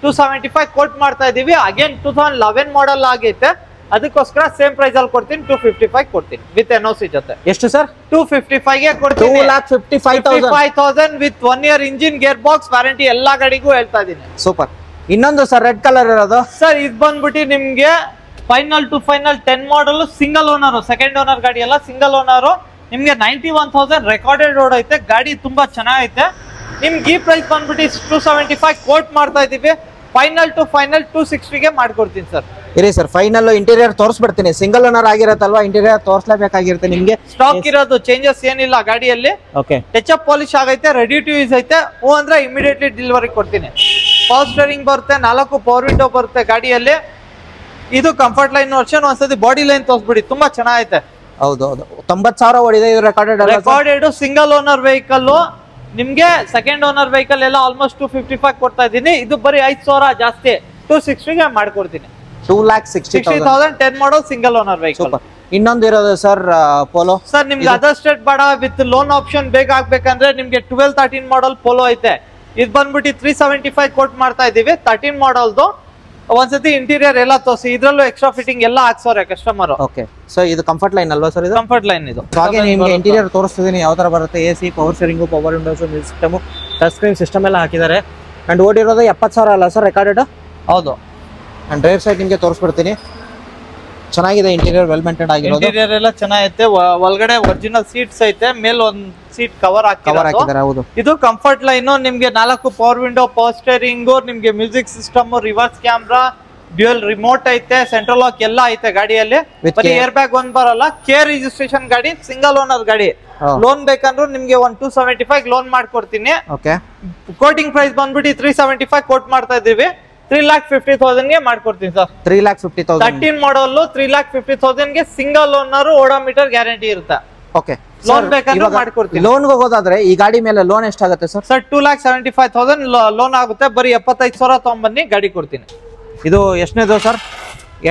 275 ಕೋಟ್ ಮಾಡ್ತಾ ಇದೀವಿ. ಅಗೇನ್ 2011 ಮಾಡಲ್ ಆಗೈತೆ. ಅದಕ್ಕೋಸ್ಕರ ಸೇಮ್ ಪ್ರೈಸ್ ಅಲ್ಲಿ ಕೊಡ್ತೀನಿ. 255 ಕೊಡ್ತೀನಿ ವಿತ್ NOC ಜೊತೆ. ಎಷ್ಟು ಸರ್? 255 ಗೆ ಕೊಡ್ತೀನಿ. 2,55,000 with 1 year engine gear box warranty ಎಲ್ಲಾ ಗಾಡಿಗೂ ಹೇಳ್ತಾ ಇದೀನಿ. ಸೂಪರ್. ಇನ್ನೊಂದು ಸರ್ ರೆಡ್ ಕಲರ್ ಇರೋದು ಸರ್. ಇದು ಬಂದ್ಬಿಟ್ಟು ನಿಮ್ಗೆ final to final 10 model single owner. Second owner ಗಾಡಿ ಎಲ್ಲ ಸಿಂಗಲ್ ಓನರ್. ನಿಮ್ಗೆ 91,000 ರೆಕಾರ್ಡೆಡ್ ರೋಡ್ ಐತೆ. ಗಾಡಿ ತುಂಬಾ ಚೆನ್ನಾಗೈತೆ. ನಿಮ್ಗೆ ಈ ಪ್ರೈಸ್ ಬಂದ್ಬಿಟ್ಟು 275 ಕೋಟ್ ಮಾಡ್ತಾ ಇದೀವಿ. ಫೈನಲ್ ಟು ಫೈನಲ್ 260 ಗೆ ಮಾಡ್ಕೊಡ್ತೀನಿ ಸರ್. ಇರಿ ಸರ್ ಫೈನಲ್ ಇಂಟೀರಿಯರ್ ತೋರಿಸ್ಬಿಡ್ತೀನಿ. ಸಿಂಗಲ್ ಓನರ್ ಆಗಿರತ್ತಲ್ವಾ, ಇಂಟೀರಿಯರ್ ತೋರಿಸಲೇಬೇಕಾಗಿರುತ್ತೆ ನಿಮ್ಗೆ. ಸ್ಟಾಕ್ ಇರೋದು, ಚೇಂಜಸ್ ಏನಿಲ್ಲ ಗಾಡಿಯಲ್ಲಿ. ಓಕೆ ಟಚ್ ಅಪ್ ಪಾಲಿಶ್ ಆಗೈತೆ. ರೆಡಿ ಟು ಯೂಸ್ ಐತೆ. ಅಂದ್ರೆ ಇಮಿಡಿಯೇಟ್ಲಿ ಡೆಲಿವರಿ ಕೊಡ್ತೀನಿ. ಪವರ್ ಸ್ಟೇರಿಂಗ್ ಬರುತ್ತೆ, 4 ಪವರ್ ವಿಂಡೋ ಬರುತ್ತೆ ಗಾಡಿಯಲ್ಲಿ. ಇದು ಕಂಫರ್ಟ್ ಲೈನ್ ವರ್ಷನ್. ಒಂದ್ಸತಿ ಬಾಡಿ ಲೈನ್ ತೋರಿಸ್ಬಿಡಿ, ತುಂಬಾ ಚೆನ್ನಾಗೈತೆ. ಹೌದು ಹೌದು, 90,000 ಓಡಿದೆ ಇದು. Recorded single owner vehicle. ನಿಮ್ಗೆ ಸೆಕೆಂಡ್ ಓನರ್ ವೆಹಿಕಲ್ ಎಲ್ಲ ಆಲ್ಮೋಸ್ಟ್ 255 ಕೊಡ್ತಾ ಇದೀನಿ. ಇದು ಬರೀ 5,000 ಜಾಸ್ತಿ, 260 ಮಾಡ್ಕೊಡ್ತೀನಿ. 2,60,000 10 ಮಾಡಲ್ ಸಿಂಗಲ್ ಓನರ್ ವೆಹಿಕಲ್. ಇನ್ನೊಂದು ಇರೋದು ಸರ್ ಪೋಲೋ. ಸರ್ ನಿಮ್ಗೆ ಅದರ್ ಸ್ಟೇಟ್ ಬೇಡ, ವಿತ್ ಲೋನ್ ಆಪ್ಷನ್ ಬೇಕಾಗ್ಬೇಕಂದ್ರೆ ನಿಮ್ಗೆ 12-13 ಮಾಡಲ್ ಪೋಲೋ ಐತೆ. ಇದು ಬಂದ್ಬಿಟ್ಟು 375 ಕೋಟ್ ಮಾಡ್ತಾ ಇದೀವಿ. 13 ಮಾಡಲ್ದು. ಒಂದ್ಸತಿ ಇಂಟೀರಿಯರ್ ಎಲ್ಲ ತೋರಿಸಿ, ಇದ್ರಲ್ಲೂ ಎಕ್ಸ್ಟ್ರಾ ಫಿಟ್ಟಿಂಗ್ ಎಲ್ಲ ಹಾಕ್ಸೋರೆ ಕಸ್ಟಮರ್. ಓಕೆ, ಸೊ ಇದು ಕಂಫರ್ಟ್ ಲೈನ್ ಅಲ್ವಾ ಸರ್? ಇದು ಕಂಫರ್ಟ್ ಲೈನ್. ಇದು ಹಾಗೆ ನಿಮ್ಗೆ ಇಂಟೀರಿಯರ್ ತೋರಿಸ್ತಿದ್ದೀನಿ ಯಾವ ತರ ಬರುತ್ತೆ. AC, power steering, power Windows, music system, touch screen system ಎಲ್ಲ ಹಾಕಿದ್ದಾರೆ. ಅಂಡ್ ಓಡಿರೋದು 70,000 ಅಲ್ಲ ಸರ್ ರೆಕಾರ್ಡೆಡ್? ಹೌದು. ಅಂಡ್ ಡ್ರೈವ್ ಸೈಡ್ ನಿಮ್ಗೆ ತೋರಿಸ್ಬಿಡ್ತೀನಿ. ಚೆನ್ನಾಗಿದೆ ಇಂಟೀರಿಯರ್, ವೆಲ್ ಮೇಂಟೈನ್ ಆಗಿರೋದು. ಇಂಟೀರಿಯರ್ ಎಲ್ಲ ಚೆನ್ನಾಗೈತೆ. ಒಳಗಡೆ ಒರಿಜಿನಲ್ ಸೀಟ್ಸ್ ಐತೆ, ಮೇಲೆ ಒಂದ್ ಸೀಟ್ ಕವರ್ ಹಾಕಿದ್ದಾರೆ. ಹೌದು, ಇದು ಕಂಫರ್ಟ್ ಲೈನ್. ನಿಮ್ಗೆ 4 ಪವರ್ ವಿಂಡೋ, ಪವರ್ ಸ್ಟೇರಿಂಗ್, ನಿಮ್ಗೆ music system, reverse camera, dual remote ಐತೆ, ಸೆಂಟ್ರಲ್ ಲಾಕ್ ಎಲ್ಲ ಐತೆ ಗಾಡಿಯಲ್ಲಿ. ಬರೀ ಏರ್ ಬ್ಯಾಗ್ ಒಂದ್ ಬರಲ್ಲ. ಕೆ ರಿಜಿಸ್ಟ್ರೇಷನ್ ಗಾಡಿ, ಸಿಂಗಲ್ ಓನರ್ ಗಾಡಿ. ಲೋನ್ ಬೇಕಂದ್ರೂ ನಿಮ್ಗೆ 275 ಲೋನ್ ಮಾಡ್ಕೊಡ್ತೀನಿ. ಓಕೆ, ಕೋಟಿಂಗ್ ಪ್ರೈಸ್ ಬಂದ್ಬಿಟ್ಟು 375 ಕೋಟ್ ಮಾಡ್ತಾ ಇದೀವಿ. 3,50,000 ಗೆ ಮಾಡ್ಕೊಡ್ತೀನಿ ಸರ್. 3,50,000. 13 ಮಾಡಲ್ 3,50,000 ಗೆ ಸಿಂಗಲ್ ಓನರ್, ಓಡೋಮೀಟರ್ ಗ್ಯಾರಂಟಿ ಇರುತ್ತೆ. ಓಕೆ, ಲೋನ್ ಬೇಕಂದ್ರೆ ಮಾಡ್ಕೊಡ್ತೀನಿ. ಲೋನ್ ಹೋಗೋದಾದ್ರೆ ಈ ಗಾಡಿ ಮೇಲೆ ಲೋನ್ ಎಷ್ಟಾಗುತ್ತೆ ಸರ್? ಸರ್ 2,75,000 ಲೋನ್ ಆಗುತ್ತೆ. ಬರೀ 75,000 ತಗೊಂಬನ್ನಿ, ಗಾಡಿ ಕೊಡ್ತೀನಿ. ಇದು ಎಷ್ಟನೇದು ಸರ್?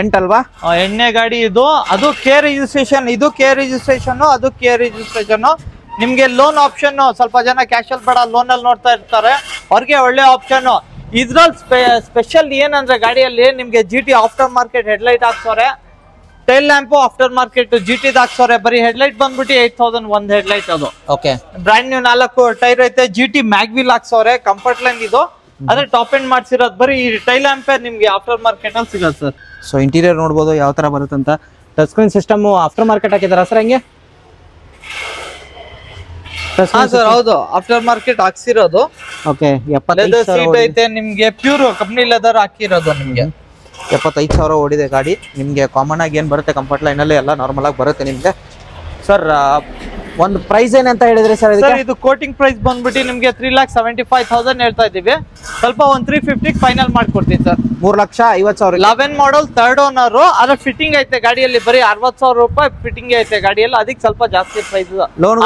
8 ಅಲ್ವಾ? 8ನೇ ಗಾಡಿ ಇದು. ಅದು ಕೆ ರಿಜಿಸ್ಟ್ರೇಷನ್, ಇದು ಕೆ ರಿಜಿಸ್ಟ್ರೇಷನ್, ಅದು ಕೆ ರಿಜಿಸ್ಟ್ರೇಷನ್. ನಿಮ್ಗೆ ಲೋನ್ ಆಪ್ಷನ್, ಸ್ವಲ್ಪ ಜನ ಕ್ಯಾಶಲ್ ಬೇಡ ಲೋನ್ ಅಲ್ಲಿ ನೋಡ್ತಾ ಇರ್ತಾರೆ, ಅವ್ರಿಗೆ ಒಳ್ಳೆ ಆಪ್ಷನ್. ಇದ್ರಲ್ಲಿ ಸ್ಪೆಷಲ್ ಏನಂದ್ರೆ ಗಾಡಿಯಲ್ಲಿ ನಿಮ್ಗೆ GT ಆಫ್ಟರ್ ಮಾರ್ಕೆಟ್ ಹೆಡ್ಲೈಟ್ ಹಾಕ್ಸೋರೆ, tail lamp after market GT ಹಾಕ್ಸೋರೆ. ಬರೀ ಹೆಡ್ಲೈಟ್ ಬಂದ್ಬಿಟ್ಟು 8,000 ಒಂದ್ ಹೆಡ್ಲೈಟ್. ಅದು ಓಕೆ, ಬ್ರ್ಯಾಂಡ್ ನ್ಯೂ 4 ಟೈರ್ ಐತೆ. GT ಮ್ಯಾಗ್ವಿಲ್ ಹಾಕ್ಸೋರೆ, ಕಂಫರ್ಟ್ ಲೈನ್ ಇದು. ಅದೇ ಟಾಪ್ ಎಂಡ್ ಮಾಡ್ಸಿರೋದು. ಬರೀ ಈ ಟೈಲ್ ಲ್ಯಾಂಪೇ ನಿಮ್ಗೆ ಆಫ್ಟರ್ ಮಾರ್ಕೆಟ್ ಅಲ್ಲಿ ಸಿಗುತ್ತೆ ಸರ್. ಸೊ ಇಂಟೀರಿಯರ್ ನೋಡ್ಬೋದು ಯಾವ ತರ ಬರುತ್ತೆ ಅಂತ. Touch screen system after market ಹಾಕಿದಾರ ಸರ್? ಹಂಗೆ ಸರ್ ಹೌದು, ಆಫ್ಟರ್ ಮಾರ್ಕೆಟ್ ಹಾಕ್ಸಿರೋದು. ಓಕೆ, ಲೆದರ್ ಸೀಟ್ ಐತೆ ನಿಮ್ಗೆ, ಪ್ಯೂರ್ ಕಂಪ್ನಿ ಲೆದರ್ ಹಾಕಿರೋದು. ನಿಮ್ಗೆ 75,000 ಓಡಿದೆ ಗಾಡಿ. ನಿಮ್ಗೆ ಕಾಮನ್ ಆಗಿ ಏನ್ ಬರುತ್ತೆ ಕಂಫರ್ಟ್ ಲೈನ್ ಅಲ್ಲಿ ಎಲ್ಲ ನಾರ್ಮಲ್ ಆಗಿ ಬರುತ್ತೆ ನಿಮ್ಗೆ. ಸರ್ ಒಂದು ಪ್ರೈಸ್ ಏನಂತ ಹೇಳಿದ್ರಿ ಸರ್? ಇದು ಕೋಟಿಂಗ್ ಪ್ರೈಸ್ ಬಂದ್ಬಿಟ್ಟು ನಿಮ್ಗೆ 3,75,000 ಹೇಳ್ತಾ ಇದೀವಿ. ಸ್ವಲ್ಪ 350 ಫೈನಲ್ ಮಾಡ್ಕೊಡ್ತೀನಿ ಸರ್. 3,50,000. 11 ಮಾಡಲ್ 3rd ಓನರ್. ಅದ್ರ ಫಿಟ್ಟಿಂಗ್ ಐತೆ ಗಾಡಿಯಲ್ಲಿ, ಬರೀ 60,000 ರೂಪಾಯಿ ಫಿಟ್ಟಿಂಗ್ ಐತೆ ಗಾಡಿಯಲ್ಲಿ. ಅದಕ್ಕೆ ಸ್ವಲ್ಪ ಜಾಸ್ತಿ ಪ್ರೈಸ್ ಲೋನ್.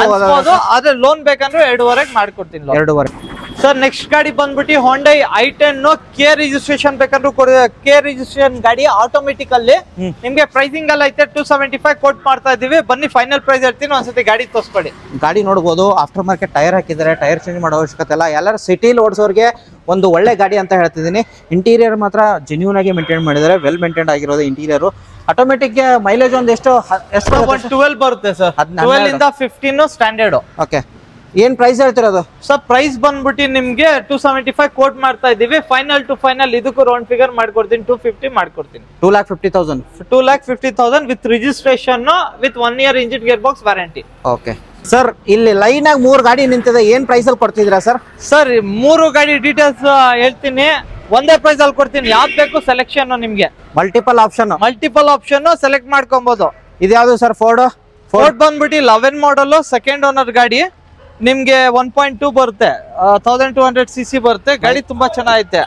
ಆದ್ರೆ ಲೋನ್ ಬೇಕಂದ್ರೆ 2.5 ಮಾಡ್ಕೊಡ್ತೀನಿ. 2.5 ಸರ್. ನೆಕ್ಸ್ಟ್ ಗಾಡಿ ಬಂದ್ಬಿಟ್ಟು Hyundai i10 ಕೆ ರಿಜಿಸ್ಟ್ರೇಷನ್ ಬೇಕಂದ್ರೂ ಕೆ ರಿಜಿಸ್ಟ್ರೇಷನ್ ಗಾಡಿ ಆಟೋಮೆಟಿಕ್ ಅಲ್ಲಿ. ನಿಮ್ಗೆ ಪ್ರೈಸಿಂಗ್ ಎಲ್ಲ ಐತೆ 275 ಕೋಟ್ ಮಾಡ್ತಾ ಇದೀವಿ. ಬನ್ನಿ ಫೈನಲ್ ಪ್ರೈಸ್ ಹೇಳ್ತೀನಿ, ಒಂದ್ಸತಿ ಗಾಡಿ ತೋರಿಸ್ಕೊಡಿ. ಗಾಡಿ ನೋಡಬಹುದು, ಆಫ್ಟರ್ ಮಾರ್ಕೆಟ್ ಟೈರ್ ಹಾಕಿದ್ದಾರೆ. ಟೈರ್ ಚೇಂಜ್ ಮಾಡೋ ಅವಶ್ಯಕತೆ ಇಲ್ಲ. ಎಲ್ಲರೂ ಸಿಟಿಲಿ ಓಡಿಸೋರಿಗೆ ಒಂದು ಒಳ್ಳೆ ಗಾಡಿ ಅಂತ ಹೇಳ್ತಿದ್ದೀನಿ. ಇಂಟೀರಿಯರ್ ಮಾತ್ರ ಜೆನ್ಯೂನ್ ಆಗಿ ಮೇಂಟೈನ್ ಮಾಡಿದ್ದಾರೆ, ವೆಲ್ ಮೇಂಟೈನ್ ಆಗಿರೋದು ಇಂಟೀರಿಯರ್. ಆಟೋಮೆಟಿಕ್ ಮೈಲೇಜ್ ಒಂದು ಎಷ್ಟು 12 ಬರುತ್ತೆ ಸರ್. 12 ಇಂದ 15 ಸ್ಟ್ಯಾಂಡರ್ಡ್. ಓಕೆ, ಏನ್ ಪ್ರೈಸ್ ಹೇಳ್ತಿರೋದು ಸರ್? ಪ್ರೈಸ್ ಬಂದ್ಬಿಟ್ಟು ನಿಮ್ಗೆ 275 ಕೋಟ್ ಮಾಡ್ತಾ ಇದೀವಿ. ಫೈನಲ್ ಟು ಫೈನಲ್ ಇದಕ್ಕೂ ರೌಂಡ್ ಫಿಗರ್ ಮಾಡ್ಕೊಡ್ತೀನಿ, 250 ಮಾಡ್ಕೊಡ್ತೀನಿ. 2,50,000. 2,50,000 with registration, with 1 year engine gear box warranty. Okay sir, ಇಲ್ಲಿ ಲೈನ್ ಆಗಿ 3 ಗಾಡಿ ನಿಂತಿದೆ. ಏನ್ ಪ್ರೈಸ್ ಅಲ್ಲಿ ಕೊಡ್ತಿದ್ದೀರಾ ಸರ್? ಸರ್ 3 ಗಾಡಿ ಡೀಟೇಲ್ಸ್ ಹೇಳ್ತೀನಿ, ಒಂದೇ ಪ್ರೈಸ್ ಅಲ್ಲಿ ಕೊಡ್ತೀನಿ. ಯಾವ್ದು ಬೇಕು ಸೆಲೆಕ್ಷನ್ ನಿಮ್ಗೆ. ಮಲ್ಟಿಪಲ್ ಆಪ್ಷನ್ ಸೆಲೆಕ್ಟ್ ಮಾಡ್ಕೊಬಹುದು. ಇದ್ಯಾವುದು ಸರ್? ಫೋರ್ಡ್ ಬಂದ್ಬಿಟ್ಟು 11 ಮಾಡಲ್ 2nd ಓನರ್ ಗಾಡಿ. ನಿಮ್ಗೆ 1.2 ಬರುತ್ತೆ, 1200cc ಬರುತ್ತೆ. ಗಾಡಿ ತುಂಬಾ ಚೆನ್ನಾಗೈತೆ.